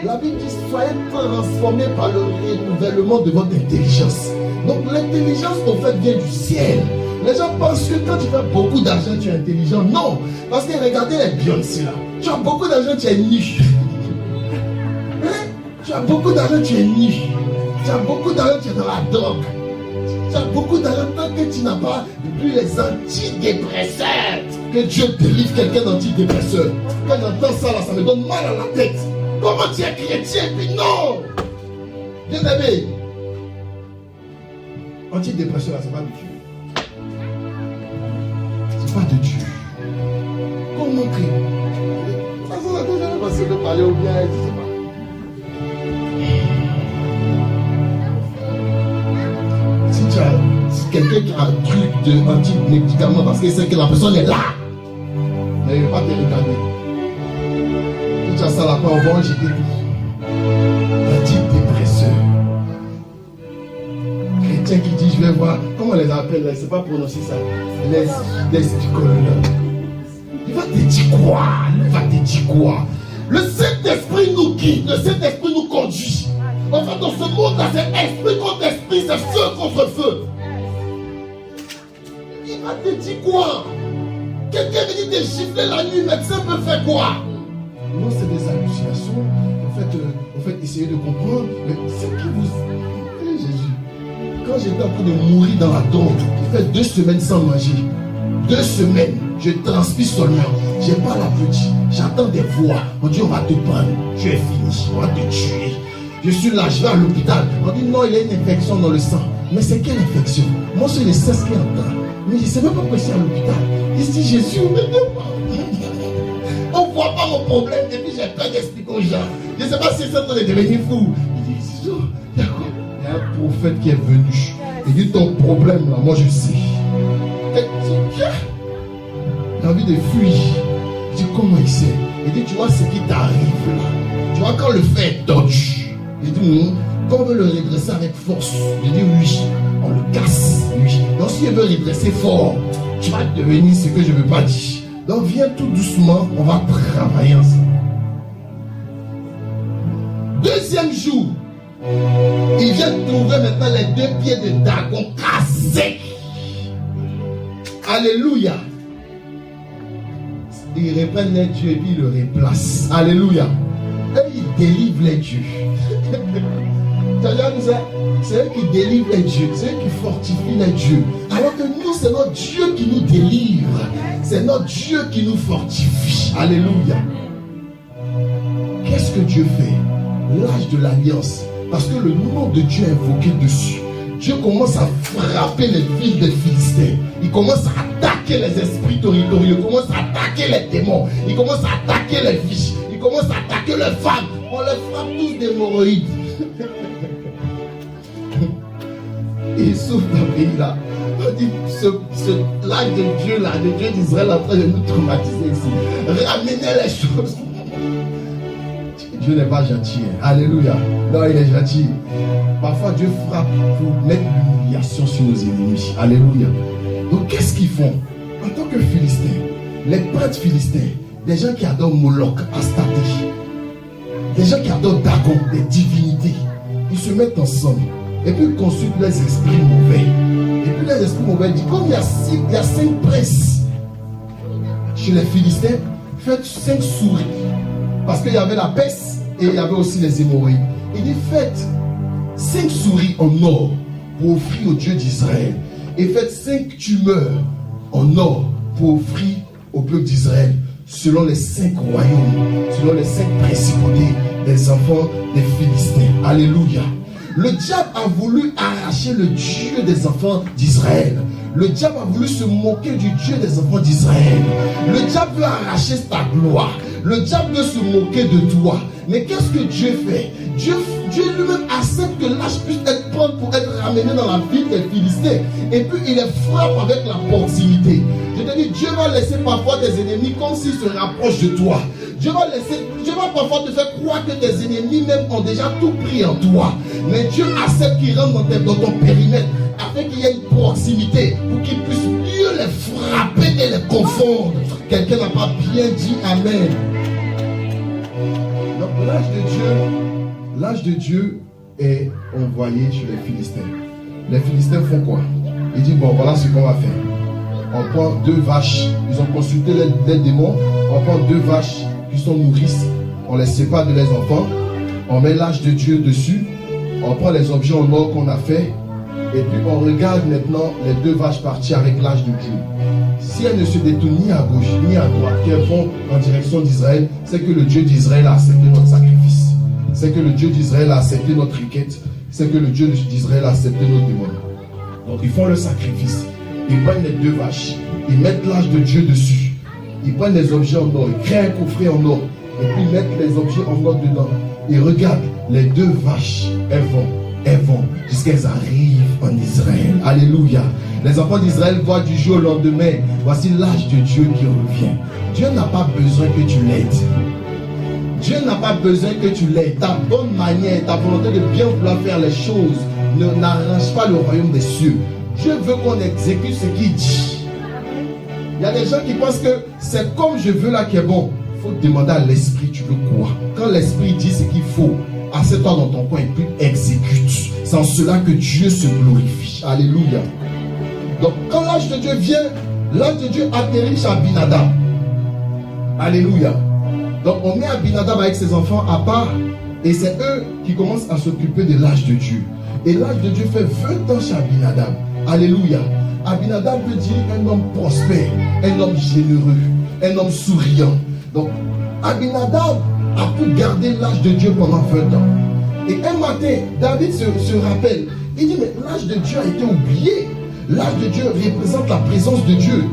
La Bible dit, soyez transformés par le renouvellement de votre intelligence. Donc l'intelligence au fait vient du ciel. Les gens pensent que quand tu fais beaucoup d'argent, tu es intelligent. Non, parce que regardez les Beyoncé là. Tu as beaucoup d'argent, tu es niche. Hein? Tu as beaucoup d'argent, tu es niche. Tu as beaucoup d'argent, tu es dans la drogue. Tu as beaucoup d'argent tant que tu n'as pas plus les antidépresseurs. Que Dieu délivre quelqu'un d'antidépresseur. Quand j'entends ça là, ça me donne mal à la tête. Comment tu es chrétien? Puis non. Bien aimé. Antidépresseur là, c'est pas de Dieu. C'est pas de Dieu. Comment que? De toute façon, la deuxième fois, c'est de parler au bien, je sais pas. Si quelqu'un qui a un truc de anti-médicament parce qu'il sait que la personne est là, mais il ne va pas te regarder. Si tu as ça là-bas, on va jeter tout. Antidépresseur. Chrétien qui dit, je vais voir, comment on les appelle là, je ne sais pas prononcer ça. Les psychologues. Il va te dire quoi? Il va te dire quoi? Le Saint-Esprit nous guide, le Saint-Esprit nous conduit. En fait, dans ce monde-là, c'est esprit contre esprit, c'est feu contre feu. Il va te dire quoi? Quelqu'un me dit de gifler la nuit, le médecin peut faire quoi? Non, c'est des hallucinations. En fait, essayez de comprendre. Mais c'est qui vous... Jésus, quand j'étais en train de mourir dans la drogue, j'ai fait 2 semaines sans manger. 2 semaines, je transpire seulement. J'ai pas l'appétit. J'attends des voix. On dit on va te prendre. Tu es fini. On va te tuer. Je suis là, je vais à l'hôpital. On dit non, il y a une infection dans le sang. Mais c'est quelle infection? Moi, je ne sais ce qui est en train. Mais je ne sais même pas pourquoi je suis à l'hôpital. Il dit Jésus, on ne peut pas. On ne voit pas mon problème. Et puis j'ai peur d'expliquer aux gens. Je ne sais pas si c'est en train de devenir fou. Il dit il y a quoi? Il y a un prophète qui est venu. Il dit ton problème là, moi je sais. Et tu as envie de fuir. Il dit comment il sait? Il dit tu vois ce qui t'arrive là. Tu vois quand le fait dodge. Il dit quand on veut le redresser avec force. Il dit oui, on le casse. Oui. Donc si il veut redresser fort, tu vas devenir ce que je ne veux pas dire. Donc viens tout doucement, on va travailler ensemble. 2e jour, il vient trouver maintenant les 2 pieds de dragon cassés. Alléluia. Il reprend les dieux et puis il le replace. Alléluia. Et il délivre les dieux. C'est eux qui délivrent les dieux, c'est eux qui fortifient les dieux. Alors que nous, c'est notre Dieu qui nous délivre. C'est notre Dieu qui nous fortifie. Alléluia. Qu'est-ce que Dieu fait? L'âge de l'alliance. Parce que le nom de Dieu est invoqué dessus. Dieu commence à frapper les villes des Philistins. Il commence à attaquer les esprits territoriaux. Il commence à attaquer les démons. Il commence à attaquer les filles. Il commence à attaquer les femmes. On les frappe tous d'hémorroïdes. Et il souffre dans le pays là. On dit l'âge de Dieu là, de Dieu d'Israël en train de nous traumatiser ici. Ramenez les choses. Dieu n'est pas gentil. Hein. Alléluia. Non, il est gentil. Parfois Dieu frappe pour mettre l'humiliation sur nos ennemis. Alléluia. Donc qu'est-ce qu'ils font? En tant que Philistins, les prêtres philistins, des gens qui adorent Moloch, Astarté, des gens qui adorent Dagon, des divinités, ils se mettent ensemble. Et puis ils consultent les esprits mauvais. Et puis les esprits mauvais disent, comme il y a 5 princes chez les Philistins, faites 5 souris. Parce qu'il y avait la peste et il y avait aussi les hémorroïdes. Il dit, faites 5 souris en or pour offrir au Dieu d'Israël. Et faites 5 tumeurs en or pour offrir au peuple d'Israël. Selon les 5 royaumes, selon les 5 principautés des enfants des Philistins. Alléluia. Le diable a voulu arracher le Dieu des enfants d'Israël. Le diable a voulu se moquer du Dieu des enfants d'Israël. Le diable veut arracher ta gloire. Le diable veut se moquer de toi. Mais qu'est-ce que Dieu fait? Dieu lui-même accepte que l'âge puisse être prendre pour être ramené dans la ville des Philistins. Et puis il les frappe avec la proximité. Je te dis, Dieu va laisser parfois tes ennemis comme s'ils se rapprochent de toi. Dieu va parfois te faire croire que tes ennemis même ont déjà tout pris en toi. Mais Dieu accepte qu'ils rentrent dans ton périmètre afin qu'il y ait une proximité pour qu'ils puissent mieux les frapper et les confondre. Quelqu'un n'a pas bien dit Amen. Donc l'âge de Dieu est envoyé chez les Philistins. Les Philistins font quoi? Ils disent bon, voilà ce qu'on va faire. On prend 2 vaches. Ils ont consulté les démons. On prend 2 vaches qui sont nourrices. On les sépare de les enfants. On met l'âge de Dieu dessus. On prend les objets en or qu'on a fait. Et puis on regarde maintenant les 2 vaches partir avec l'âge de Dieu. Si elles ne se détournent ni à gauche ni à droite, qu'elles vont en direction d'Israël, c'est que le Dieu d'Israël a accepté notre sacrifice. C'est que le Dieu d'Israël a accepté notre requête. C'est que le Dieu d'Israël a accepté nos demandes. Donc ils font le sacrifice. Ils prennent les 2 vaches. Ils mettent l'âge de Dieu dessus. Ils prennent les objets en or. Ils créent un coffret en or. Et puis ils mettent les objets en or dedans. Ils regardent les 2 vaches. Elles vont jusqu'à ce qu'elles arrivent en Israël. Alléluia. Les enfants d'Israël voient du jour au lendemain. Voici l'âge de Dieu qui revient. Dieu n'a pas besoin que tu l'aides. Dieu n'a pas besoin que tu l'aides. Ta bonne manière, ta volonté de bien vouloir faire les choses n'arrange pas le royaume des cieux. Dieu veut qu'on exécute ce qu'il dit. Il y a des gens qui pensent que c'est comme je veux là qui est bon. Il faut demander à l'esprit, tu veux quoi? Quand l'esprit dit ce qu'il faut, assieds-toi dans ton coin et puis exécute. C'est en cela que Dieu se glorifie. Alléluia. Donc quand l'âge de Dieu vient, l'âge de Dieu atterrit chez Abinadab. Alléluia. Donc on met Abinadab avec ses enfants à part. Et c'est eux qui commencent à s'occuper de l'âge de Dieu. Et l'âge de Dieu fait 20 ans chez Abinadab. Alléluia. Abinadab veut dire un homme prospère, un homme généreux, un homme souriant. Donc Abinadab a pu garder l'âge de Dieu pendant 20 ans. Et un matin, David se rappelle. Il dit, mais l'âge de Dieu a été oublié. L'âge de Dieu représente la présence de Dieu.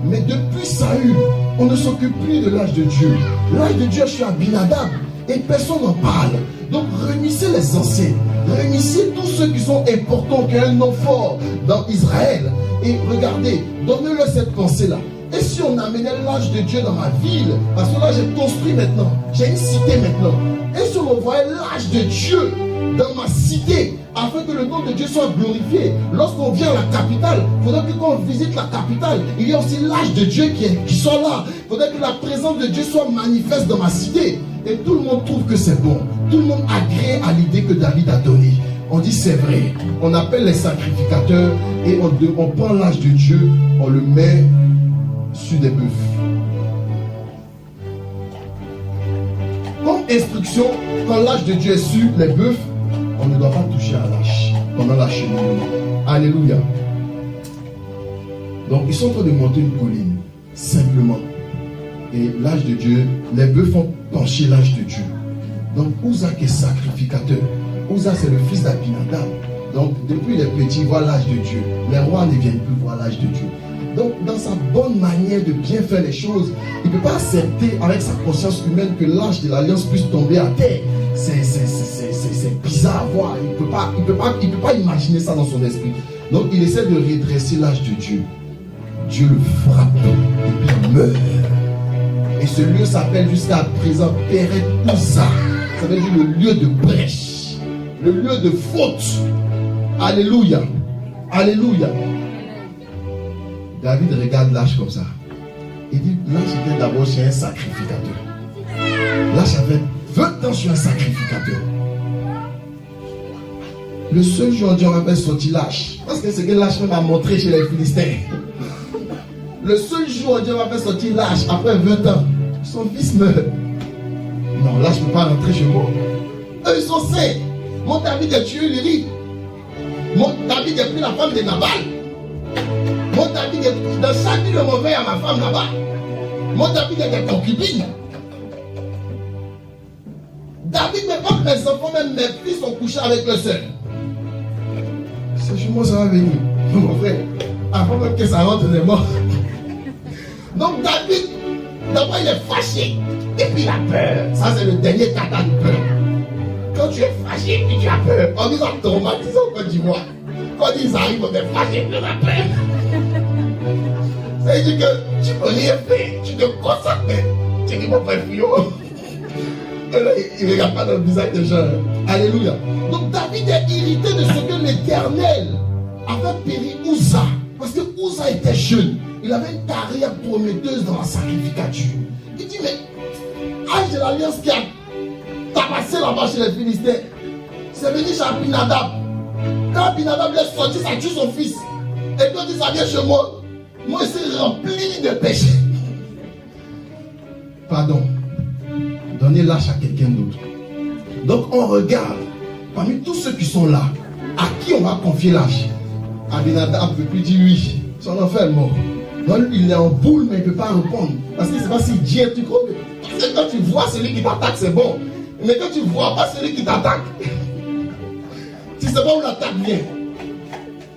Mais depuis Saül, on ne s'occupe plus de l'âge de Dieu. L'âge de Dieu chez Abinadab. Et personne n'en parle. Donc réunissez les anciens. Réunissez tous ceux qui sont importants, qui ont un nom fort dans Israël. Et regardez, donnez-leur cette pensée-là. Et si on amenait l'âge de Dieu dans ma ville, parce que là j'ai construit maintenant, j'ai une cité maintenant. Et si on envoyait l'âge de Dieu dans ma cité, afin que le nom de Dieu soit glorifié. Lorsqu'on vient à la capitale, il faudrait que quand on visite la capitale, il y a aussi l'âge de Dieu qui soit là. Il faudrait que la présence de Dieu soit manifeste dans ma cité. Et tout le monde trouve que c'est bon. Tout le monde agrée à l'idée que David a donnée. On dit c'est vrai. On appelle les sacrificateurs et on prend l'âge de Dieu, on le met sur des bœufs. Comme instruction, quand l'âge de Dieu est sur les bœufs, on ne doit pas toucher à l'âge pendant la cheminée. Alléluia. Donc ils sont en train de monter une colline, simplement. Et l'âge de Dieu, les bœufs font pencher l'âge de Dieu. Donc Uza qui est sacrificateur. Uza c'est le fils d'Abinadab. Donc depuis les petits, il voit l'âge de Dieu. Les rois ne viennent plus voir l'âge de Dieu. Donc dans sa bonne manière de bien faire les choses, il ne peut pas accepter avec sa conscience humaine que l'âge de l'alliance puisse tomber à terre. C'est bizarre à voir. Il peut pas imaginer ça dans son esprit. Donc il essaie de redresser l'âge de Dieu. Dieu le frappe et puis il meurt. Et ce lieu s'appelle jusqu'à présent Peret Uza. Ça veut dire le lieu de brèche, le lieu de faute. Alléluia. Alléluia. David regarde l'âge comme ça. Il dit, là j'étais d'abord chez un sacrificateur. Là j'avais 20 ans sur un sacrificateur. Le seul jour où Dieu m'avait sorti l'âge, parce que c'est que l'âge m'a montré chez les Philistins. Le seul jour où Dieu m'avait sorti l'âge, après 20 ans, son fils meurt. Non, là je ne peux pas rentrer chez moi. Eux ils sont sains. Mon David a tué Lévi. Mon David a pris la femme de Nabal. Mon David est dans chaque nuit de mon veille à ma femme là-bas. Mon David est des concubines. David, mais pas mes enfants, même mes fils sont couchés avec le seul. C'est chez moi, ça va venir. Mon frère, avant même que ça rentre, c'est mort. Donc David, d'abord il est fâché. Et puis il a peur. Ça c'est le dernier tata de peur. Quand tu es fâché, puis tu as peur. On nous a traumatisé en Côte d'Ivoire. Quand ils arrivent, on est fâché, puis on a peur. Ça veut dire que tu peux rien faire. Tu te concentres. Tu dis mon frère Fillon. Il ne regarde pas dans le visage des gens. Alléluia. Donc David est irrité de ce que l'Éternel avait péri Uza. Parce que Uza était jeune. Il avait une carrière prometteuse dans la sacrificature. Il dit, mais âge de l'alliance qui a tabassé là-bas chez les Philistins, c'est venu chez Abinadab. Quand Abinadab est sorti, ça tue son fils. Et quand il dit, ça vient chez moi, moi je suis rempli de péché. Pardon. Donnez l'âge à quelqu'un d'autre. Donc on regarde, parmi tous ceux qui sont là, à qui on va confier l'âge. Abinadab ne peut plus dire oui. Son enfant est mort. Donc il est en boule, mais il ne peut pas répondre. Parce qu'il ne sait pas s'il dit un truc. Parce que quand tu vois celui qui t'attaque, c'est bon. Mais quand tu ne vois pas celui qui t'attaque, tu ne sais pas où l'attaque vient.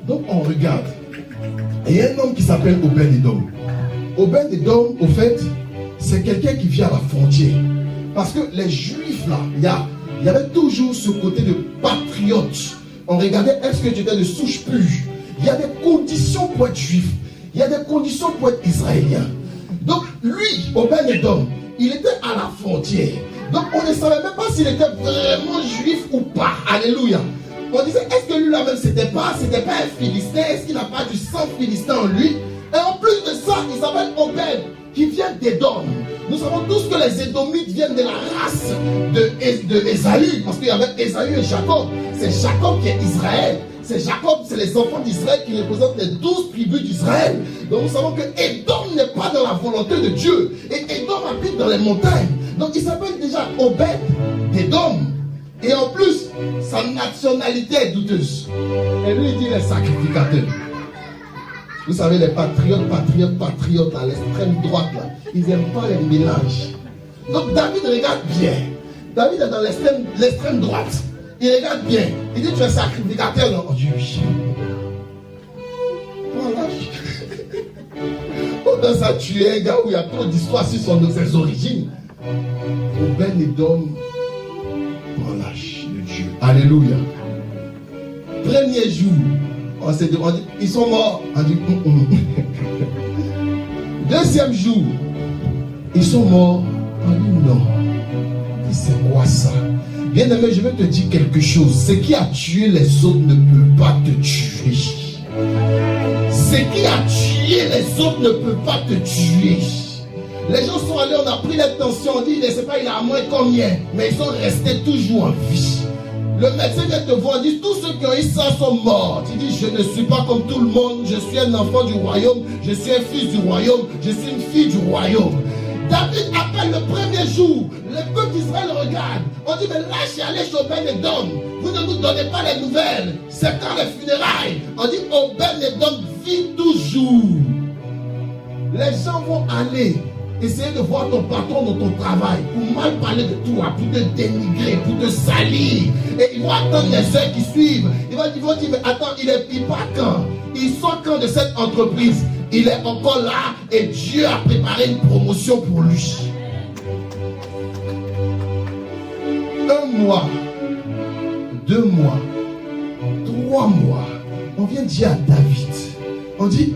Donc on regarde. Et il y a un homme qui s'appelle Obed-Edom. Obed-Edom, au fait, c'est quelqu'un qui vient à la frontière. Parce que les Juifs, là, il y avait toujours ce côté de patriote. On regardait, est-ce que tu étais de souche pure? Il y a des conditions pour être juif. Il y a des conditions pour être israélien. Donc, lui, Obed-Edom, il était à la frontière. Donc, on ne savait même pas s'il était vraiment juif ou pas. Alléluia. On disait, est-ce que lui là-même, c'était pas un Philistin? Est-ce qu'il n'a pas du sang philistin en lui? Et en plus de ça, il s'appelle Obed, qui vient d'Édom. Nous savons tous que les Édomites viennent de la race de Ésaü, parce qu'il y avait Ésaü et Jacob. C'est Jacob qui est Israël. C'est Jacob, c'est les enfants d'Israël qui représentent les 12 tribus d'Israël. Donc nous savons que Édom n'est pas dans la volonté de Dieu. Et Édom habite dans les montagnes. Donc il s'appelle déjà Obed-Édom. Et en plus, sa nationalité est douteuse. Et lui, il dit les sacrificateurs. Vous savez, les patriotes à l'extrême droite, là, ils n'aiment pas les mélanges. Donc David regarde bien. David est dans l'extrême droite. Il regarde bien. Il dit, tu es sacrificateur. Non, oh Dieu, oui. Voilà. On a ça tué un gars où il y a trop d'histoires sur ses origines. Obed-Édom, relâche de Dieu. Alléluia. Premier jour, on s'est demandé, ils sont morts. On dit, Deuxième jour, ils sont morts. On dit, non. C'est quoi ça? Bien aimé, je vais te dire quelque chose. Ce qui a tué les autres ne peut pas te tuer. Ce qui a tué les autres ne peut pas te tuer. Les gens sont allés, on a pris les tensions, on dit, je ne sais pas, il a à moins combien, mais ils sont restés toujours en vie. Le médecin vient te voir, dit, tous ceux qui ont eu ça sont morts. Tu dis, je ne suis pas comme tout le monde, je suis un enfant du royaume, je suis un fils du royaume, je suis une fille du royaume. David appelle le premier jour, le peuple d'Israël regarde. On dit, mais là, j'ai allé chez Obed-Édom. Vous ne nous donnez pas les nouvelles. C'est quand les funérailles. On dit, Obed-Édom vit toujours. Les gens vont aller essayer de voir ton patron dans ton travail pour mal parler de toi, pour te dénigrer, pour te salir. Et ils vont attendre les heures qui suivent. Ils vont dire, mais attends, il part quand? Il sort quand de cette entreprise? Il est encore là et Dieu a préparé une promotion pour lui. 1 mois, 2 mois, 3 mois, on vient dire à David, on dit,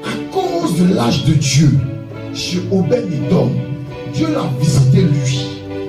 à cause de l'âge de Dieu, chez Obed-Édom, Dieu l'a visité lui.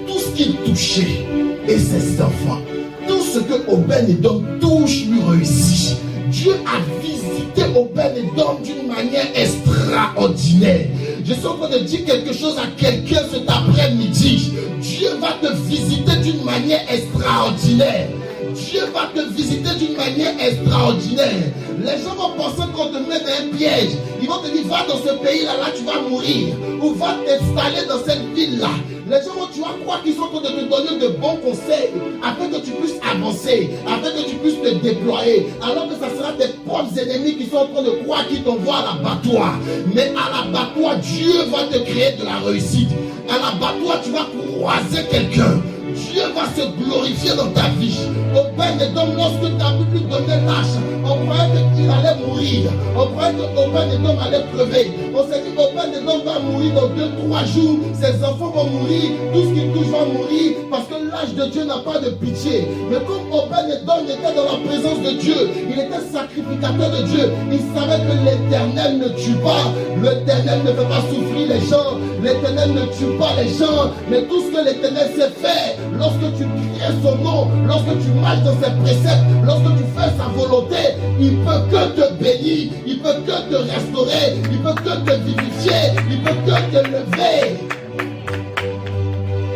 Tout ce qu'il touchait et ses enfants, tout ce que Obed-Édom touche lui réussit. Dieu a visité Obed-Édom d'une manière extraordinaire. Je suis en train de dire quelque chose à quelqu'un cet après-midi. Dieu va te visiter d'une manière extraordinaire. Dieu va te visiter d'une manière extraordinaire. Les gens vont penser qu'on te met dans un piège. Ils vont te dire, va dans ce pays-là, là tu vas mourir. Ou va t'installer dans cette ville-là. Les gens vont, tu vas croire qu'ils sont en train de te donner de bons conseils afin que tu puisses avancer, afin que tu puisses te déployer. Alors que ça sera tes propres ennemis qui sont en train de croire qu'ils t'envoient à l'abattoir. Mais à l'abattoir, Dieu va te créer de la réussite. À l'abattoir, tu vas croiser quelqu'un. Dieu va se glorifier dans ta vie. Obed-Édom, lorsque tu as pu lui donner l'âge, on croyait qu'il allait mourir. On croyait que Obed-Édom allait crever. On s'est dit Obed-Édom va mourir dans 2-3 jours. Ses enfants vont mourir. Tout ce qui touche va mourir. Parce que l'âge de Dieu n'a pas de pitié. Mais comme Obed-Édom était dans la présence de Dieu, il était sacrificateur de Dieu. Il savait que l'Éternel ne tue pas. L'Éternel ne fait pas souffrir les gens. L'Éternel ne tue pas les gens. Mais tout ce que l'Éternel sait faire, lorsque tu cries son nom, lorsque tu marches dans ses préceptes, lorsque tu fais sa volonté, il peut que te bénir, il peut que te restaurer, il peut que te vivifier, il peut que te lever.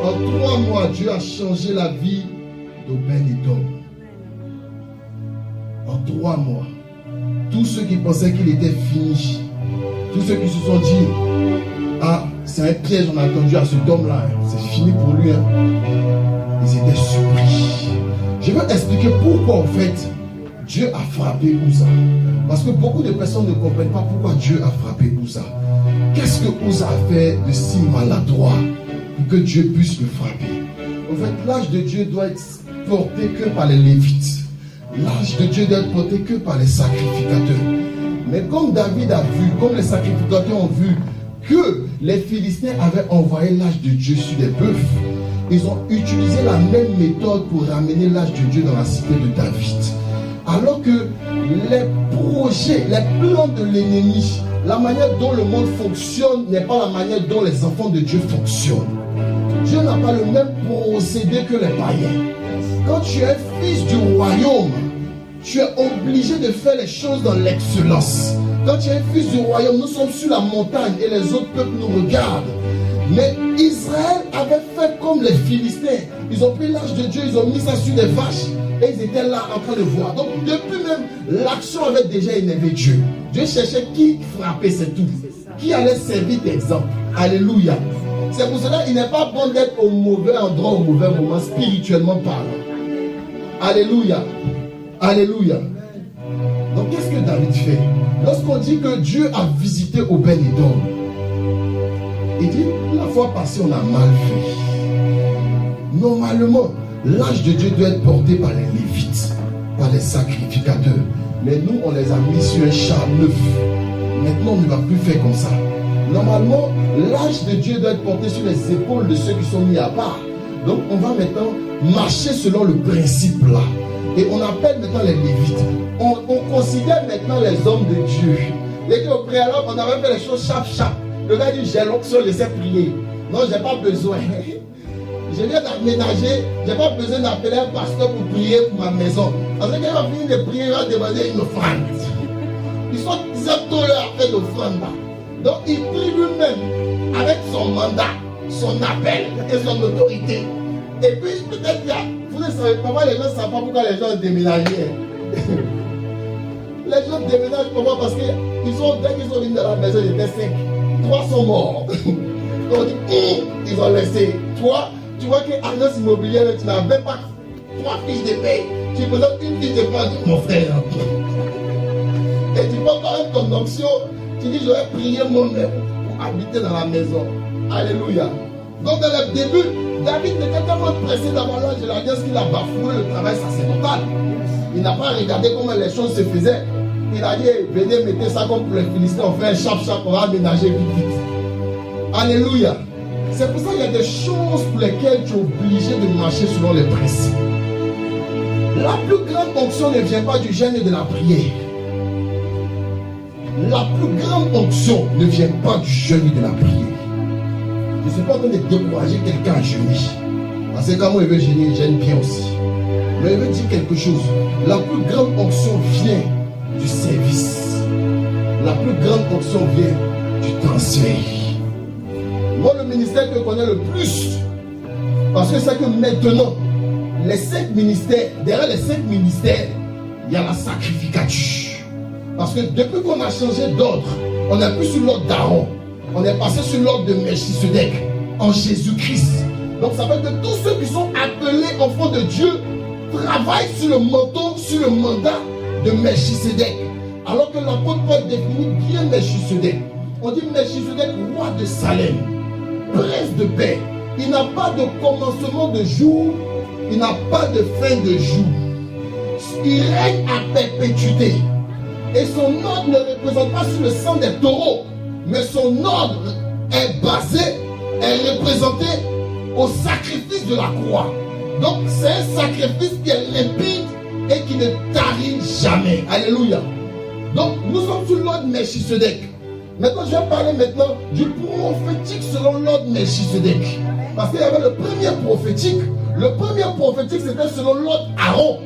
En 3 mois, Dieu a changé la vie d'Obed-Édom. En 3 mois, tous ceux qui pensaient qu'il était fini, tous ceux qui se sont dit, ah, c'est un piège, on a attendu à cet homme-là, c'est fini pour lui. Ils étaient surpris. Je vais expliquer pourquoi en fait Dieu a frappé Uza. Parce que beaucoup de personnes ne comprennent pas pourquoi Dieu a frappé Uza. Qu'est-ce que Uza a fait de si maladroit pour que Dieu puisse le frapper? En fait, l'âge de Dieu doit être porté que par les Lévites. L'âge de Dieu doit être porté que par les sacrificateurs. Mais comme David a vu, comme les sacrificateurs ont vu que les Philistins avaient envoyé l'âge de Dieu sur des bœufs, ils ont utilisé la même méthode pour ramener l'âge de Dieu dans la cité de David. Alors que les projets, les plans de l'ennemi, la manière dont le monde fonctionne n'est pas la manière dont les enfants de Dieu fonctionnent. Dieu n'a pas le même procédé que les païens. Quand tu es fils du royaume, tu es obligé de faire les choses dans l'excellence. Quand tu es fils du royaume, nous sommes sur la montagne et les autres peuples nous regardent. Mais Israël avait fait comme les Philistins. Ils ont pris l'âge de Dieu, ils ont mis ça sur des vaches. Et ils étaient là en train de voir. Donc depuis même, l'action avait déjà énervé Dieu. Dieu cherchait qui frapper, c'est tout. Qui allait servir d'exemple. Alléluia. C'est pour cela qu'il n'est pas bon d'être au mauvais endroit, au mauvais moment, spirituellement parlant. Alléluia. Alléluia. Donc qu'est-ce que David fait? Lorsqu'on dit que Dieu a visité Obed-Édom, il dit, la fois passée, on a mal fait. Normalement, l'âge de Dieu doit être porté par les Lévites, par les sacrificateurs. Mais nous, on les a mis sur un char neuf. Maintenant, on ne va plus faire comme ça. Normalement, l'âge de Dieu doit être porté sur les épaules de ceux qui sont mis à part. Donc, on va maintenant marcher selon le principe là. Et on appelle maintenant les Lévites. On considère maintenant les hommes de Dieu. Et qu'au préalable, on avait fait les choses chap. Le gars dit, j'ai l'onction, je sais prier. Non, j'ai pas besoin. Je viens d'aménager, je n'ai pas besoin d'appeler un pasteur pour prier pour ma maison. Parce que quand il va finir de prier, il va demander une offrande. Ils ont tout leur fait d'offrande. Donc il prie lui-même avec son mandat, son appel et son autorité. Et puis peut-être qu'il y a, vous ne savez pas, les gens ne savent pas pourquoi les gens déménagent. Les gens déménagent comment? Parce que dès qu'ils sont venus dans la maison, ils étaient 5. 3 sont morts. Donc ils ont laissé 3. Tu vois qu'agence immobilière, tu n'as même pas 3 fiches de paie. Tu présentes une fiche de paie, mon frère. Et tu prends quand même ton onction. Tu dis, j'aurais prié moi-même pour habiter dans la maison. Alléluia. Donc dans le début, David était tellement pressé d'avoir l'âge de l'alliance qu'il a bafoué le travail sacerdotal. Il n'a pas regardé comment les choses se faisaient. Il a dit, venez, mettez ça comme pour les Philistins, on fait un chap, on va aménager vite. Alléluia. C'est pour ça qu'il y a des choses pour lesquelles tu es obligé de marcher selon les principes. La plus grande onction ne vient pas du jeûne et de la prière. La plus grande onction ne vient pas du jeûne et de la prière. Je ne suis pas en train de décourager quelqu'un à jeûner. Parce que quand moi il veut jeûner, il gêne bien aussi. Mais il veut dire quelque chose. La plus grande onction vient du service. La plus grande onction vient du transfert. Moi, le ministère que je connais le plus, parce que c'est que maintenant, les 5 ministères, derrière les 5 ministères, il y a la sacrificature. Parce que depuis qu'on a changé d'ordre, on n'est plus sur l'ordre d'Aaron, on est passé sur l'ordre de Melchisedec en Jésus-Christ. Donc ça veut dire que tous ceux qui sont appelés enfants de Dieu travaillent sur le manteau, sur le mandat de Melchisedec. Alors que l'apôtre Paul définit bien Melchisedec. On dit Melchisedec, roi de Salem, prince de paix. Il n'a pas de commencement de jour, il n'a pas de fin de jour. Il règne à perpétuité. Et son ordre ne représente pas sur le sang des taureaux, mais son ordre est basé, est représenté au sacrifice de la croix. Donc c'est un sacrifice qui est limpide et qui ne tarit jamais. Alléluia. Donc nous sommes sous l'ordre Melchisedec. Maintenant je vais parler maintenant du prophétique selon l'ordre Melchisedec. Parce qu'il y avait le premier prophétique. Le premier prophétique c'était selon l'ordre Aaron.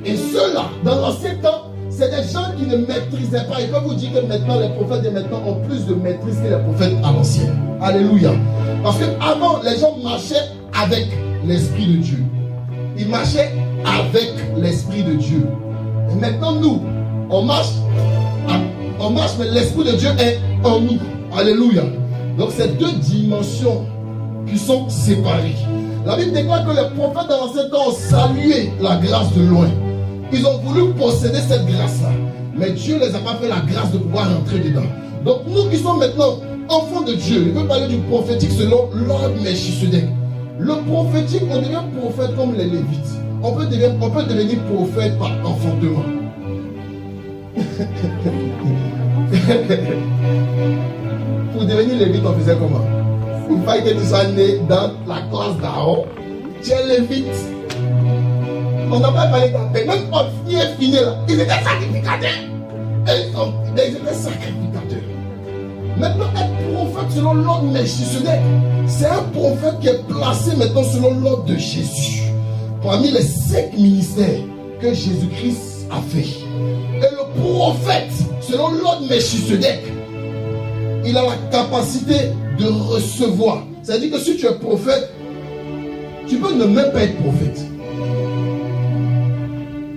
Et ceux-là, dans l'ancien temps, c'est des gens qui ne maîtrisaient pas. Il peut vous dire que maintenant, les prophètes de maintenant ont plus de maîtrise que les prophètes à l'ancien. Alléluia. Parce qu'avant, les gens marchaient avec l'Esprit de Dieu. Ils marchaient avec l'Esprit de Dieu. Et maintenant, nous, on marche, mais l'Esprit de Dieu est en nous. Alléluia. Donc, c'est 2 dimensions qui sont séparées. La Bible déclare que les prophètes dans l'ancien temps ont salué la grâce de loin. Ils ont voulu posséder cette grâce-là. Mais Dieu ne les a pas fait la grâce de pouvoir rentrer dedans. Donc nous qui sommes maintenant enfants de Dieu, il veut parler du prophétique selon l'ordre Melchisedec. Le prophétique, on devient prophète comme les Lévites. On peut devenir prophète par enfantement. Pour devenir Lévite, on faisait comment? Il fallait que tu sois né dans la classe d'Aaron. Tu es Lévite. On n'a pas parlé d'appel. Même fini là, ils étaient sacrificateurs. Ils étaient sacrificateurs. Maintenant, être prophète selon l'ordre Melchisedec, c'est un prophète qui est placé maintenant selon l'ordre de Jésus. Parmi les 5 ministères que Jésus-Christ a fait. Et le prophète, selon l'ordre Melchisedec, il a la capacité de recevoir. C'est-à-dire que si tu es prophète, tu peux ne même pas être prophète.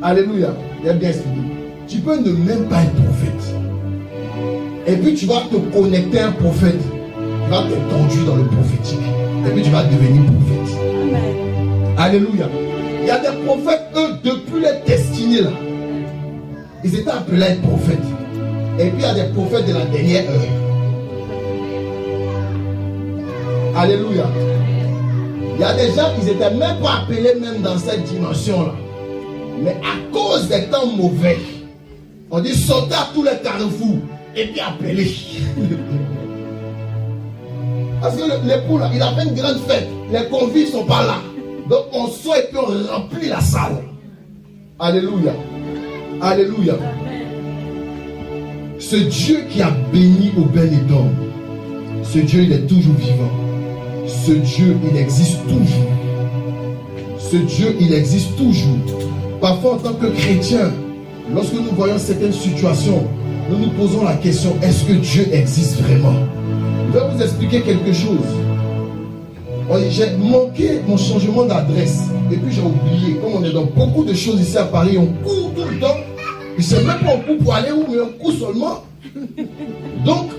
Alléluia. Il y a bien expliqué. Tu peux ne même pas être prophète. Et puis tu vas te connecter à un prophète. Tu va t'introduire dans le prophétique. Et puis tu vas devenir prophète. Amen. Alléluia. Il y a des prophètes, eux, depuis leur destinée là, ils étaient appelés à être prophètes. Et puis il y a des prophètes de la dernière heure. Alléluia. Il y a des gens qui n'étaient même pas appelés même dans cette dimension-là. Mais à cause des temps mauvais, on dit sauter à tous les carrefours et puis appeler. Parce que l'époux là, il a fait une grande fête. Les convives ne sont pas là. Donc on sort et puis on remplit la salle. Alléluia. Alléluia. Ce Dieu qui a béni Obed-Édom, ce Dieu il est toujours vivant. Ce Dieu il existe toujours. Ce Dieu il existe toujours. Parfois en tant que chrétien, lorsque nous voyons certaines situations, nous nous posons la question, est-ce que Dieu existe vraiment? Je vais vous expliquer quelque chose. J'ai manqué mon changement d'adresse. Et puis j'ai oublié. Comme on est dans beaucoup de choses ici à Paris, on court tout le temps. Je ne sais même pas on court pour aller où, mais on court seulement. Donc,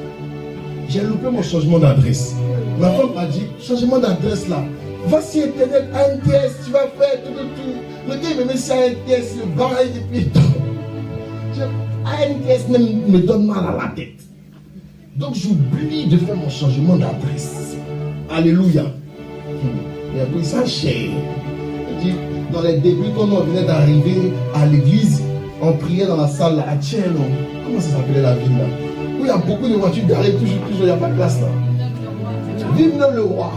j'ai loupé mon changement d'adresse. Ma femme m'a dit, changement d'adresse là. Va sur Internet, ANTS, tu vas faire tout. Le gars il me met sur ANTS, le bail et puis ANTS même me donne mal à la tête. Donc j'oublie de faire mon changement d'adresse. Alléluia. Et après ça cher. Dans les débuts, quand on venait d'arriver à l'église, on priait dans la salle là, à Tchèlo. Comment ça s'appelait la ville là? Où il y a beaucoup de voitures garées, toujours, il n'y a pas de place là. Vive le roi.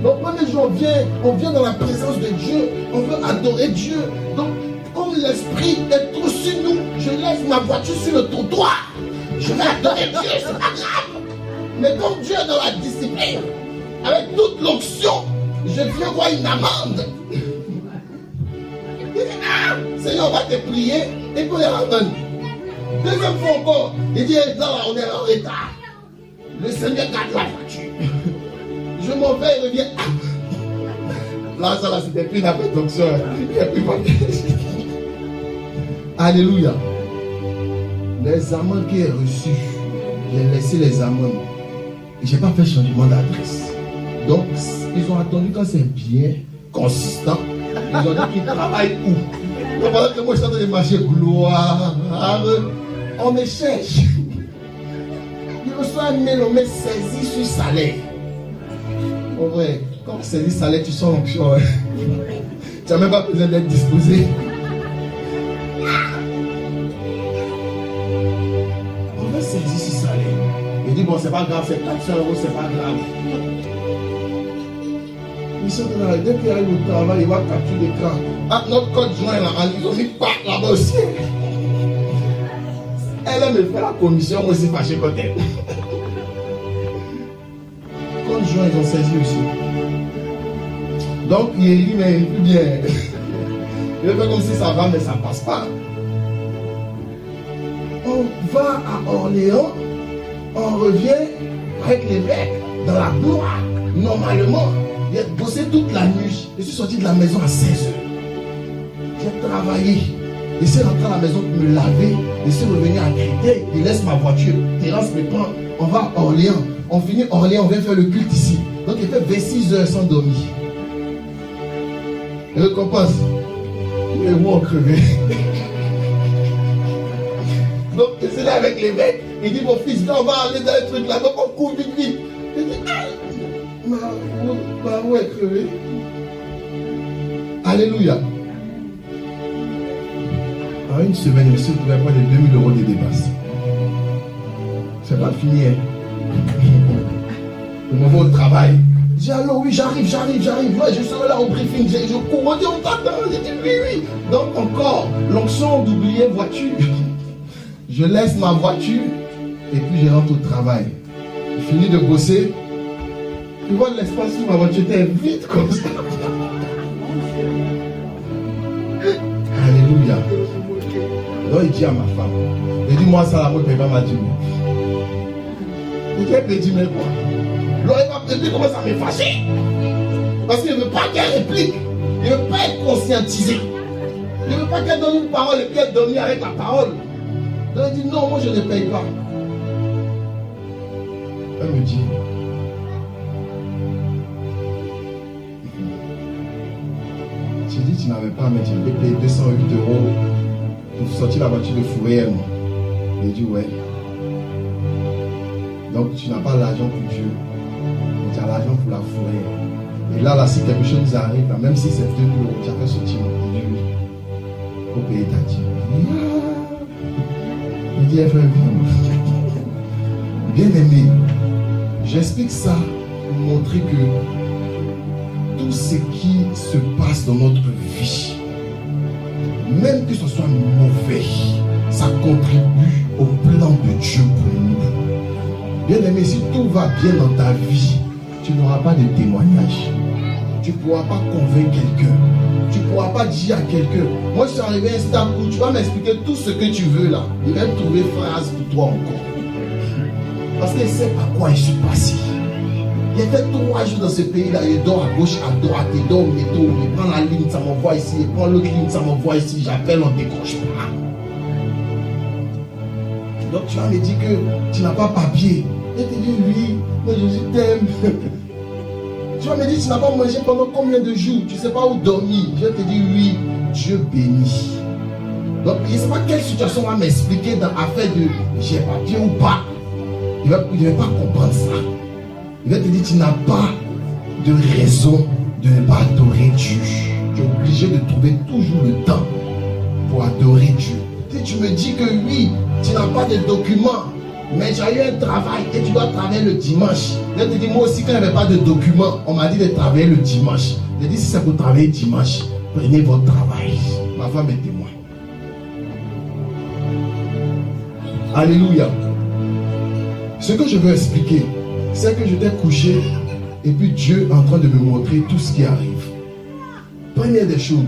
Donc quand les gens viennent, on vient dans la présence de Dieu, on veut adorer Dieu. Donc comme l'esprit est trop sur nous, je laisse ma voiture sur le trottoir. Je vais adorer Dieu, c'est pas grave. Mais comme Dieu est dans la discipline, avec toute l'onction, je viens voir une amende. Il dit, ah, Seigneur, on va te prier et puis on les ramène. Deuxième fois encore, il dit, non, on est en retard. Le Seigneur garde la voiture. Je m'en vais et reviens. Là, ça, là, c'était plus une appel d'onction. Alléluia. Les amendes qu'il a reçues, j'ai laissé les amendes. Et je n'ai pas fait changement d'adresse. Donc, ils ont attendu quand c'est bien, consistant. Ils ont dit qu'ils travaillent où? Donc, pendant que moi je suis en train de marcher, gloire, on me cherche. Il reçoit un mail, on me saisit sur salaire. En vrai, quand on saisit salaire, tu sens l'onction. Hein? Tu n'as même pas besoin d'être disposé. On me saisit sur salaire. Il dit, bon, c'est pas grave, c'est 400 €, c'est pas grave. Ils sont dans la dès qu'il arrive au travail, il va capturer l'écran. Ah, notre code joint là, ils ont mis pas là-bas aussi. Elle me fait la commission, moi aussi fâché quand elle. Code joint, ils ont saisi aussi. Donc, il dit, mais plus bien. Il fait comme si ça va, mais ça passe pas. On va à Orléans, on revient avec l'évêque dans la gloire. Normalement, j'ai bossé toute la nuit. Je suis sorti de la maison à 16h. J'ai travaillé. J'essaie d'entrer à la maison pour me laver. J'essaie de revenir à Créteil. Il laisse ma voiture. Terrasse me prend. On va à Orléans. On finit Orléans. On vient faire le culte ici. Donc il fait 26 heures sans dormir. Et récompense. Les roues ont crevé. Donc c'est là avec les mecs. Il dit, mon fils, on va aller dans le truc là. Donc on court vite. Il dit, ma roue est crevée. Alléluia. En une semaine, monsieur pouvait avoir des 2000 € de dépasse. C'est pas fini. Hein? Je m'en vais au travail. Je dis, allô, oui, j'arrive. Ouais, je serai là au briefing. Je cours, on dit, on t'attend. Je dis, oui. Donc encore, l'onction d'oublier voiture. Je laisse ma voiture et puis je rentre au travail. Je finis de bosser. Tu vois l'espace où ma voiture était vite comme ça. Alléluia. Donc il dit à ma femme, il dit, moi ça la route, il va m'adjumer. Il dit, elle me dit, mais quoi? Alors il va me dire comment ça me fâcher. Parce qu'il ne veut pas qu'elle réplique. Il ne veut pas être conscientisé. Il ne veut pas qu'elle donne une parole et qu'elle dorme avec la parole. Donc il dit, non, moi je ne paye pas. Elle me dit, tu n'avais pas, mais tu avais payé 208 € pour sortir la voiture de Fourrière. Il dit ouais. Donc tu n'as pas l'argent pour Dieu, mais tu as l'argent pour la Fourrière. Et là, si quelque chose nous arrive, là, même si c'est 2 000 €, tu as fait sortir. Il dit oui. Il faut payer ta dîme. Il dit frère, bien aimé, j'explique ça pour montrer que tout ce qui se passe dans notre vie, même que ce soit mauvais, ça contribue au plan de Dieu pour nous. Bien aimé, si tout va bien dans ta vie, tu n'auras pas de témoignage. Tu ne pourras pas convaincre quelqu'un. Tu ne pourras pas dire à quelqu'un, moi je suis arrivé à un stade où tu vas m'expliquer tout ce que tu veux là. Il va trouver phrase pour toi encore. Parce qu'il sait par quoi je suis passé. Il a fait 3 jours dans ce pays-là, il dort à gauche, à droite, il dort au métro, il prend la ligne, ça m'envoie ici, il prend l'autre ligne, ça m'envoie ici, j'appelle, on décroche pas. Donc tu vas me dire que tu n'as pas papier. Je te dis oui, moi je t'aime. Tu vas me dire tu n'as pas mangé pendant combien de jours, tu ne sais pas où dormir. Je te dis oui, Dieu bénit. Donc il ne sait pas quelle situation va m'expliquer dans l'affaire de j'ai papier ou pas. Il ne va pas comprendre ça. Il va te dire tu n'as pas de raison de ne pas adorer Dieu. Tu es obligé de trouver toujours le temps pour adorer Dieu. Si tu me dis que oui, tu n'as pas de documents, mais tu as eu un travail et tu dois travailler le dimanche. Je te dis moi aussi quand il n'y avait pas de documents, on m'a dit de travailler le dimanche. Je dis si c'est pour travailler dimanche, prenez votre travail. Ma femme est témoin. Alléluia. Ce que je veux expliquer, c'est que j'étais couché et puis Dieu est en train de me montrer tout ce qui arrive. Première des choses,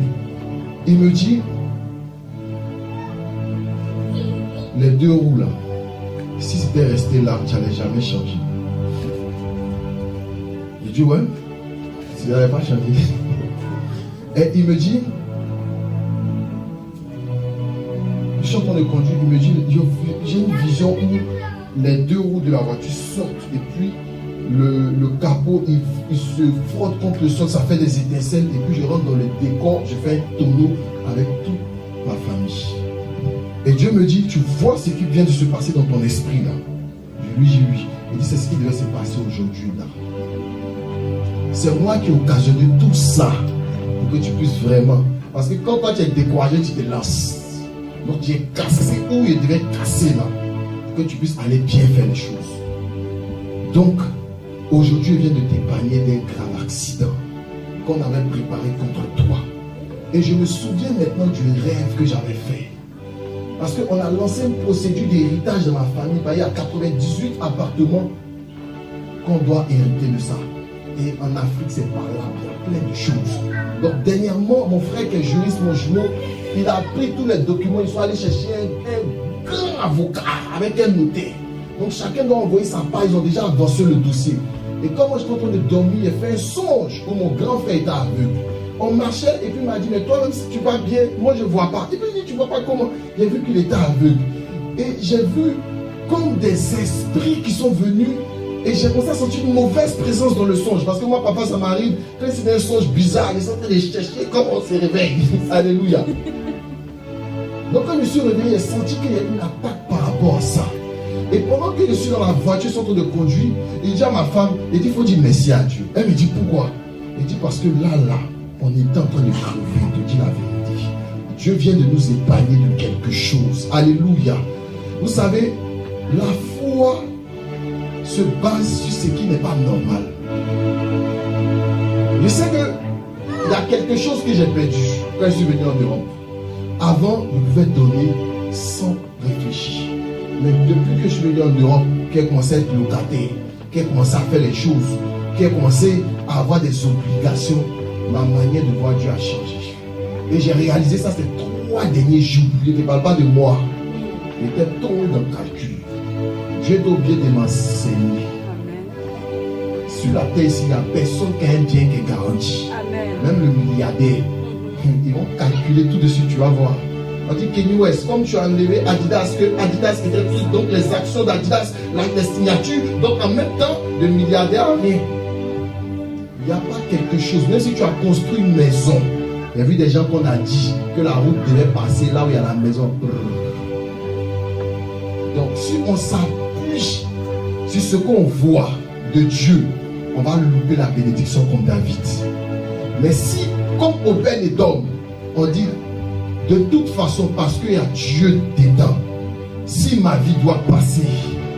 il me dit, les 2 roues là, si c'était resté là, tu n'allais jamais changer. J'ai dit ouais, tu n'allais pas changer. Et il me dit, je suis en train de conduire, il me dit, j'ai une vision où les 2 roues de la voiture sortent et puis le capot il se frotte contre le sol, ça fait des étincelles et puis je rentre dans le décor, je fais un tonneau avec toute ma famille. Et Dieu me dit, tu vois ce qui vient de se passer dans ton esprit là. Je lui dis oui. Il dit, c'est ce qui devait se passer aujourd'hui là. C'est moi qui ai occasionné tout ça pour que tu puisses vraiment. Parce que quand toi tu es découragé, tu te lances. Donc tu es cassé où il devait casser là. Que tu puisses aller bien faire les choses. Donc, aujourd'hui, il vient de t'épargner d'un grave accident qu'on avait préparé contre toi. Et je me souviens maintenant du rêve que j'avais fait. Parce qu'on a lancé une procédure d'héritage de ma famille. Il y a 98 appartements qu'on doit hériter de ça. Et en Afrique, c'est par là, il y a plein de choses. Donc, dernièrement, mon frère qui est juriste, mon jumeau, il a pris tous les documents, ils sont allés chercher un grand avocat avec un notaire. Donc chacun doit envoyer sa part, ils ont déjà avancé le dossier. Et quand moi j'étais en train de dormir, j'ai fait un songe où mon grand frère était aveugle. On marchait et puis il m'a dit, mais toi même si tu vas bien, moi je ne vois pas. Et puis il dit, tu ne vois pas comment? J'ai vu qu'il était aveugle. Et j'ai vu comme des esprits qui sont venus. Et j'ai commencé à sentir une mauvaise présence dans le songe. Parce que moi, papa, ça m'arrive, quand c'est un songe bizarre, ils sont en train de chercher comment on se réveille. Alléluia. Donc quand je me suis réveillé, j'ai senti qu'il y a une attaque par rapport à ça. Et pendant que je suis dans la voiture, je suis en train de conduire, il dit à ma femme, il dit, il faut dire merci à Dieu. Elle me dit, pourquoi? Il dit, parce que là, on est en train de crever, de dire la vérité. Dieu vient de nous épargner de quelque chose. Alléluia. Vous savez, la foi se base sur ce qui n'est pas normal. Je sais qu'il y a quelque chose que j'ai perdu quand je suis venu en Europe. Avant, je pouvais donner sans réfléchir. Mais depuis que je suis venu en Europe, qu'elle commençait à être locataire, qu'elle commençait à faire les choses, qu'elle commençait à avoir des obligations, ma manière de voir Dieu a changé. Et j'ai réalisé ça ces 3 derniers jours. Je ne parle pas de moi. J'étais tombé dans le calcul. Dieu est obligé de m'enseigner. Sur la terre, il n'y a personne qui a un bien qui est garanti. Amen. Même le milliardaire. Ils vont calculer tout de suite, tu vas voir. On dit Kanye West, comme tu as enlevé Adidas, que Adidas était tout, donc les actions d'Adidas, les signatures, donc en même temps, le milliardaire, rien. Il n'y a pas quelque chose, même si tu as construit une maison, Il y a vu des gens qu'on a dit que la route devait passer là où il y a la maison. Donc si on s'appuie sur ce qu'on voit de Dieu, on va louper la bénédiction comme David. Mais si, comme Obed-Édom, on dit de toute façon, parce qu'il y a Dieu dedans, si ma vie doit passer,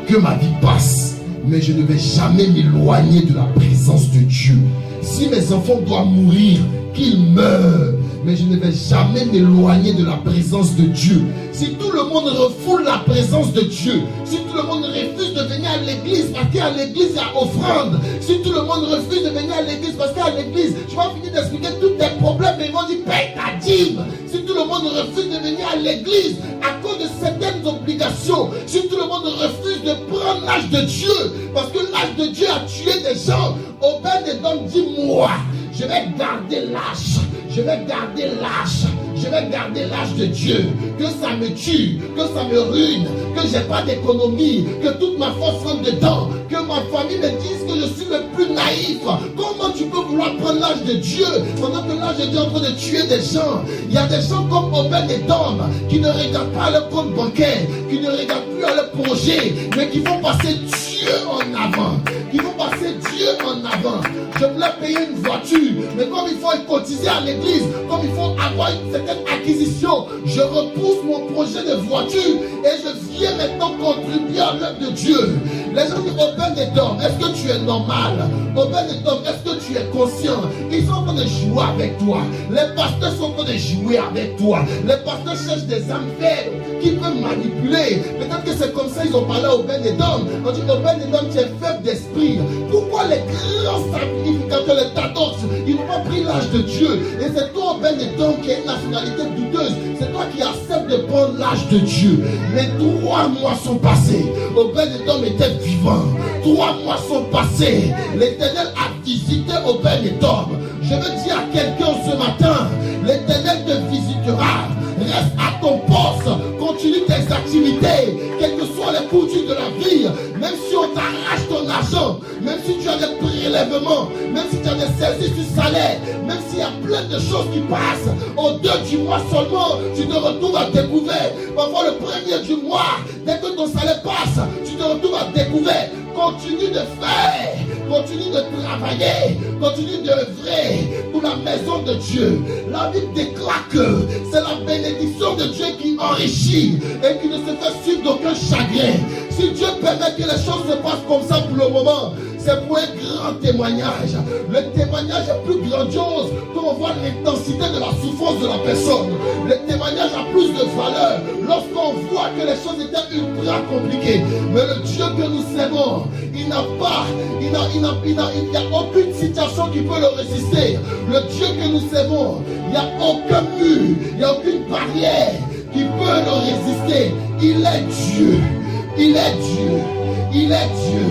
que ma vie passe, mais je ne vais jamais m'éloigner de la présence de Dieu. Si mes enfants doivent mourir, qu'ils meurent, mais je ne vais jamais m'éloigner de la présence de Dieu. Si tout le monde refoule la présence de Dieu, si tout le monde refuse de venir à l'église parce qu'à l'église il y a offrande, si tout le monde refuse de venir à l'église parce qu'à l'église, je vais finir d'expliquer tous tes problèmes, mais ils vont dire paye ta dîme. Si tout le monde refuse de venir à l'église à cause de certaines obligations, si tout le monde refuse de prendre l'âge de Dieu, parce que l'âge de Dieu a tué des gens, Obed-Édom dit moi, je vais garder l'âge. Je vais garder l'âge. Je vais garder l'âge de Dieu. Que ça me tue, que ça me ruine, que j'ai pas d'économie, que toute ma force rentre dedans, que ma famille me dise que je suis le plus naïf. Comment tu peux vouloir prendre l'âge de Dieu pendant que l'âge de Dieu est en train de tuer des gens? Il y a des gens comme Obed-Édom qui ne regardent pas leur compte bancaire, qui ne regardent plus à leur projet, mais qui vont passer Dieu en avant. Qui vont passer Dieu en avant. Je voulais payer une voiture, mais comme il faut cotiser à l'église, comme il faut avoir une certaine acquisition, je repousse mon projet de voiture et je viens maintenant contribuer à l'œuvre de Dieu. Les gens disent Obed-Édom, est-ce que tu es normal? Obed-Édom, est-ce que tu es conscient? Ils sont en train de jouer avec toi. Les pasteurs sont en train de jouer avec toi. Les pasteurs cherchent des âmes faibles qui peuvent manipuler. Peut-être que c'est comme ça ils ont parlé à Obed-Édom. On dit Obed-Édom, tu es faible d'esprit. Pourquoi les grands sacrificateurs, les tadox, ils n'ont pas pris l'âge de Dieu? Et c'est toi, Obed-Édom, qui a une nationalité douteuse. C'est toi qui acceptes de prendre l'âge de Dieu. Mais 3 mois sont passés. Obed-Édom était vivant. 3 mois sont passés. L'Éternel a visité Obed-Édom. Je veux dire à quelqu'un ce matin, l'Éternel te visitera. Reste à ton poste, continue tes activités, quelles que soient les coutumes de la vie. Même si on t'arrache ton argent, même si tu as des prélèvements, même si tu as des saisies du salaire, même s'il y a plein de choses qui passent, au 2 du mois seulement, tu te retrouves à découvert. Parfois le 1er du mois, dès que ton salaire passe, tu te retrouves à découvert. Continue de faire, continue de travailler, continue d'œuvrer pour la maison de Dieu. La Bible déclare que c'est la bénédiction de Dieu qui enrichit et qui ne se fait suivre d'aucun chagrin. Si Dieu permet que les choses se passent comme ça pour le moment, c'est pour un grand témoignage. Le témoignage est plus grandiose quand on voit l'intensité de la souffrance de la personne. Le témoignage a plus de valeur lorsqu'on voit que les choses étaient ultra compliquées. Mais le Dieu que nous servons, il n'y a aucune situation qui peut le résister. Le Dieu que nous servons, il n'y a aucun mur, il n'y a aucune barrière qui peut le résister. Il est Dieu. Il est Dieu. Il est Dieu.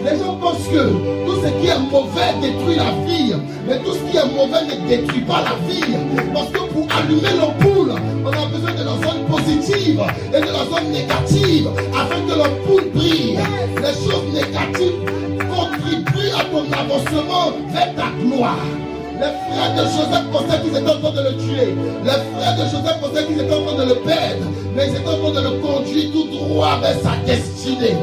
Les gens pensent que tout ce qui est mauvais détruit la vie, mais tout ce qui est mauvais ne détruit pas la vie. Parce que pour allumer l'ampoule, on a besoin de la zone positive et de la zone négative afin que l'ampoule brille. Les choses négatives contribuent à ton avancement vers ta gloire. Les frères de Joseph pensaient qu'ils étaient en train de le tuer. Les frères de Joseph pensaient qu'ils étaient en train de le perdre. Mais ils étaient en train de le conduire tout droit vers sa destinée.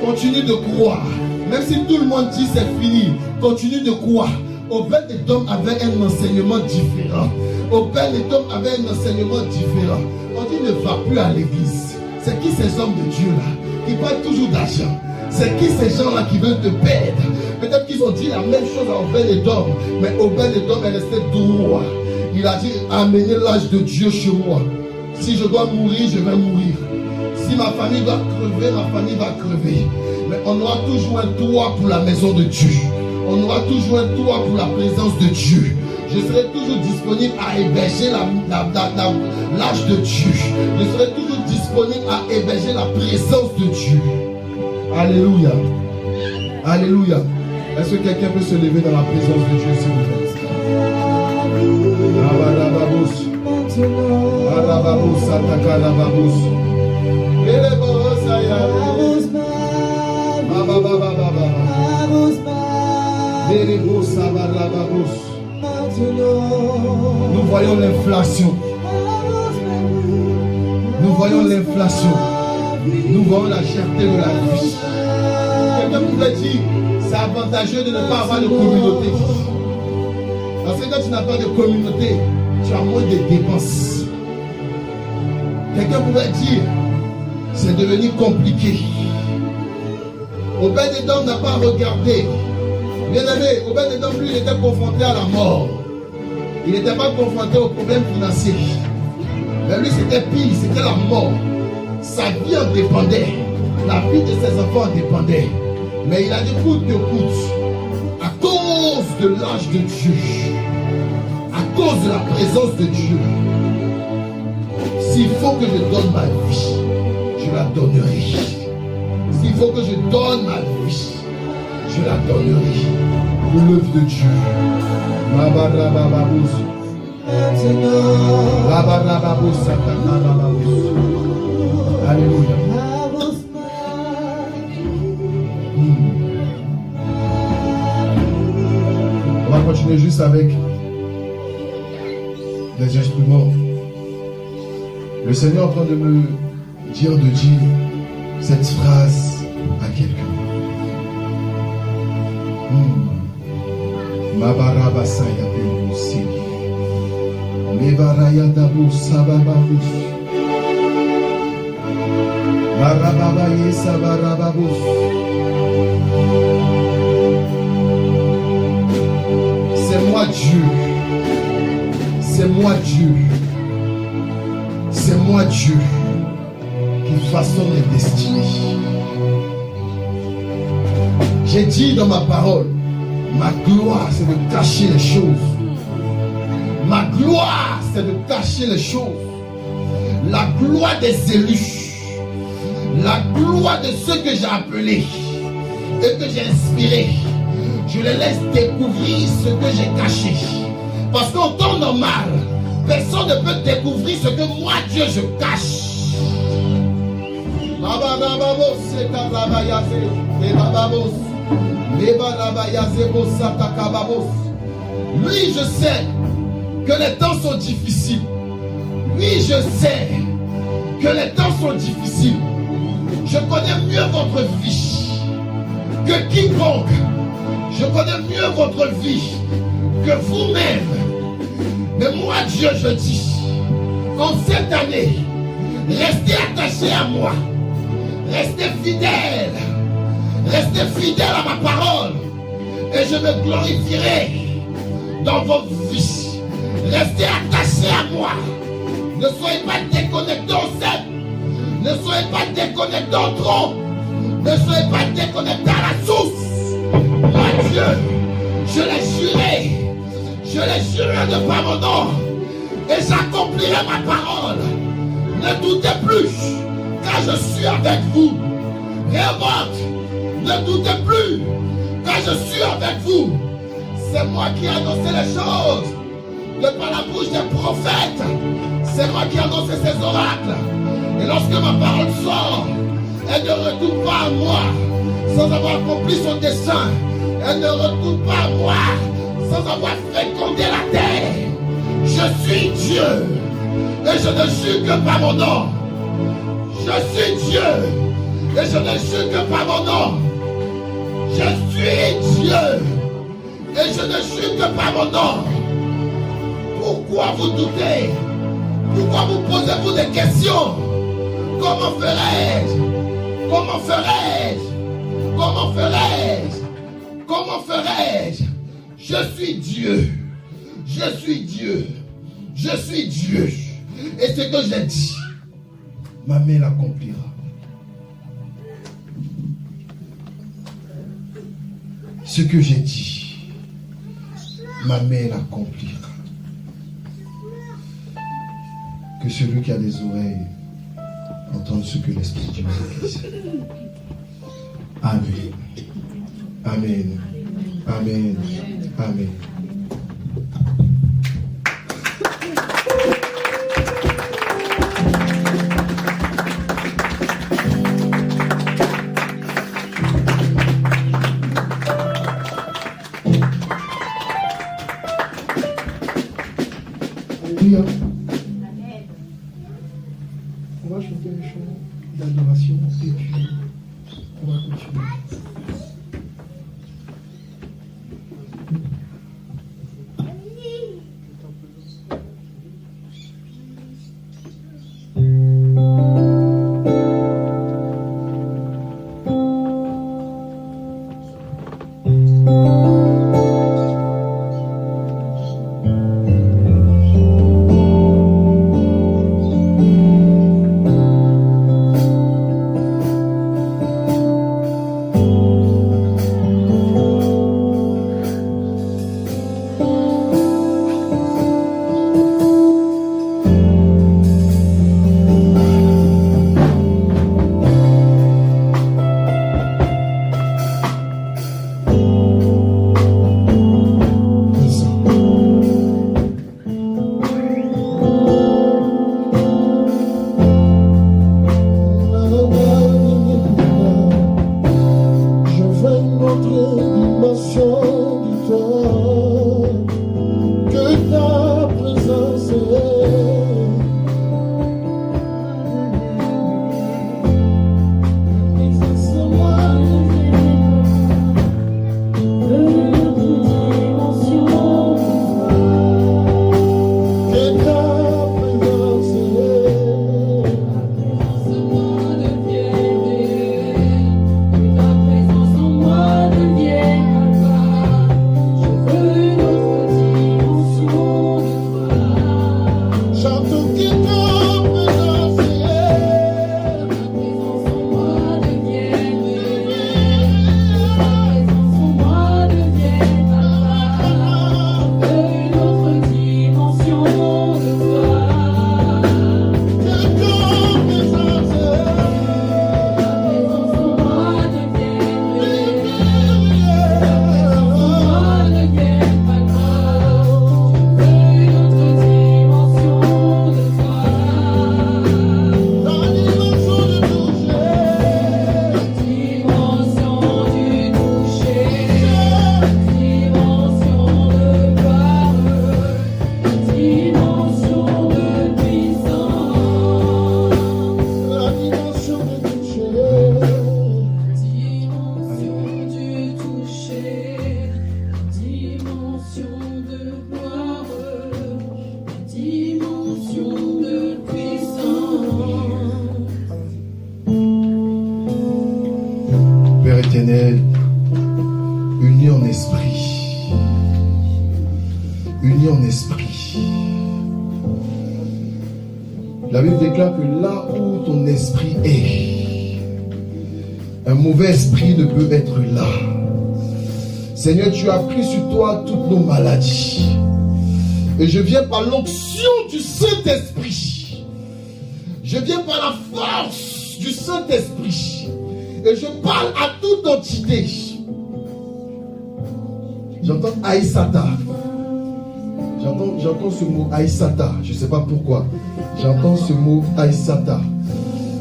Continue de croire. Même si tout le monde dit c'est fini, continue de croire. Obed-Édom avait un enseignement différent. Obed-Édom avait un enseignement différent. On dit ne va plus à l'église. C'est qui ces hommes de Dieu là qui parlent toujours d'argent? C'est qui ces gens-là qui veulent te perdre? Peut-être qu'ils ont dit la même chose à Obed-Édom, mais Obed-Édom est resté droit. Il a dit amenez l'âge de Dieu chez moi. Si je dois mourir, je vais mourir. Si ma famille va crever, ma famille va crever. Mais on aura toujours un toit pour la maison de Dieu. On aura toujours un toit pour la présence de Dieu. Je serai toujours disponible à héberger l'âge de Dieu. Je serai toujours disponible à héberger la présence de Dieu. Alléluia. Alléluia. Est-ce que quelqu'un peut se lever dans la présence de Dieu, s'il vous plaît? Nous voyons l'inflation. Nous voyons l'inflation. Nous voyons la cherté de la vie. Quelqu'un pouvait dire, c'est avantageux de ne pas avoir de communauté. Parce que quand tu n'as pas de communauté, tu as moins de dépenses. Quelqu'un pouvait dire, c'est devenu compliqué. Obed-Edom n'a pas regardé. Bien aimé, Obed-Edom, lui, il était confronté à la mort. Il n'était pas confronté aux problèmes financiers. Mais lui, c'était pire, c'était la mort. Sa vie en dépendait. La vie de ses enfants en dépendait. Mais il a dit, coûte que coûte, à cause de l'âge de Dieu, à cause de la présence de Dieu, s'il faut que je donne ma vie, je la donnerai. S'il faut que je donne ma vie, je la donnerai. L'œuvre de Dieu. Alléluia. On va continuer juste avec les instruments. Le Seigneur est en train de me dire cette phrase à quelqu'un. Mabarabasaya Belusi. Mebaraya Dabu Sabababus. Marababaye Sabarababus. C'est moi Dieu. C'est moi Dieu. C'est moi Dieu qui façonne les destinées. J'ai dit dans ma parole, ma gloire c'est de cacher les choses. Ma gloire c'est de cacher les choses. La gloire des élus, la gloire de ceux que j'ai appelés et que j'ai inspirés, je les laisse découvrir ce que j'ai caché. Parce qu'en temps normal, personne ne peut découvrir ce que moi, Dieu, je cache. Lui, je sais que les temps sont difficiles. Oui, je sais que les temps sont difficiles. Je connais mieux votre vie que quiconque. Je connais mieux votre vie que vous-même. Mais moi, Dieu, je dis, en cette année, restez attachés à moi. Restez fidèles. Restez fidèles à ma parole. Et je me glorifierai dans vos vies. Restez attachés à moi. Ne soyez pas déconnectés au sein. Ne soyez pas déconnectés au tronc. Ne soyez pas déconnectés à la source. Moi, Dieu, je l'ai juré. Je l'ai juré de par mon nom. Et j'accomplirai ma parole. Ne doutez plus, car je suis avec vous. Révolte, ne doutez plus, car je suis avec vous. C'est moi qui ai annoncé les choses de par la bouche des prophètes. C'est moi qui ai annoncé ces oracles. Et lorsque ma parole sort, elle ne retourne pas à moi sans avoir accompli son dessein. Elle ne retourne pas à moi sans avoir fécondé la terre. Je suis Dieu et je ne jure que par mon nom. Je suis Dieu et je ne jure que par mon nom. Je suis Dieu et je ne jure que par mon nom. Pourquoi vous doutez? Pourquoi vous posez-vous des questions? Comment ferais-je? Comment ferais-je? Comment ferais-je? Comment ferais-je? Je suis Dieu. Je suis Dieu. Je suis Dieu. Et ce que j'ai dit, ma main l'accomplira. Ce que j'ai dit, ma main l'accomplira. Que celui qui a des oreilles entende ce que l'Esprit de Dieu dit. Amen. Amen. Amen. Amen. d'adoration et puis on va continuer. La Bible déclare que là où ton esprit est, un mauvais esprit ne peut être là. Seigneur, tu as pris sur toi toutes nos maladies. Et je viens par l'onction du Saint-Esprit. Je viens par la force du Saint-Esprit. Et je parle à toute entité. J'entends Aïsata. J'entends ce mot Aïsata. Je ne sais pas pourquoi. J'entends ce mot Aïsata.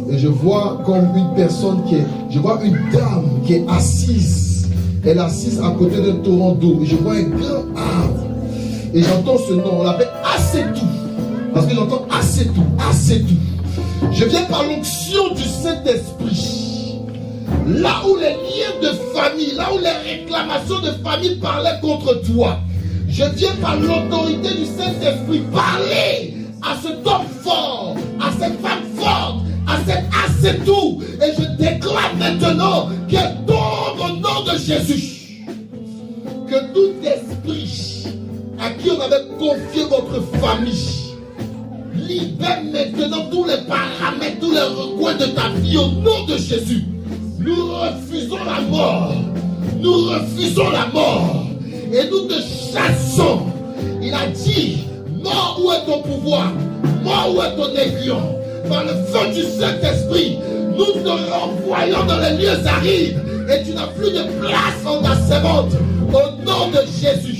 Et je vois comme une personne je vois une dame qui est assise. Elle est assise à côté d'un torrent d'eau. Et je vois un grand arbre. Et j'entends ce nom. On l'appelle Assetou. Parce que j'entends Assetou. Assetou. Je viens par l'onction du Saint-Esprit. Là où les liens de famille, là où les réclamations de famille parlaient contre toi, je viens par l'autorité du Saint-Esprit parler à cet homme fort, à cette femme forte, à cet Assetou. Et je déclare maintenant qu'elle tombe au nom de Jésus. Que tout esprit à qui on avait confié votre famille libère maintenant tous les paramètres, tous les recoins de ta vie au nom de Jésus. Nous refusons la mort. Nous refusons la mort. Et nous te chassons. Il a dit, mort, où est ton pouvoir? Mort, où est ton aiguillon? Par le feu du Saint-Esprit, nous te renvoyons dans les lieux arides. Et tu n'as plus de place en ta sémence. Au nom de Jésus.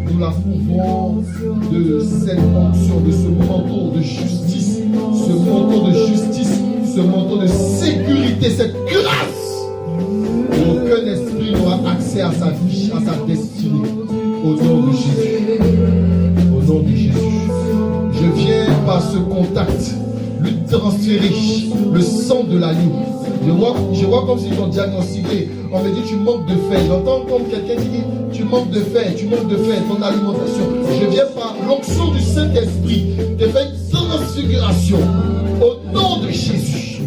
Nous la couvrons de cette onction, de ce manteau de justice, ce manteau de justice, ce manteau de sécurité, cette grâce. Aucun esprit n'aura accès à sa vie, à sa destinée. Au nom de Jésus. Au nom de Jésus. Je viens par ce contact lui transférer le sang de l'agneau. Je vois comme s'ils ont diagnostiqué. On me dit tu manques de fer. J'entends comme quelqu'un qui dit tu manques de fer, ton alimentation. Je viens par l'onction du Saint-Esprit te faire une transfiguration. Au nom de Jésus.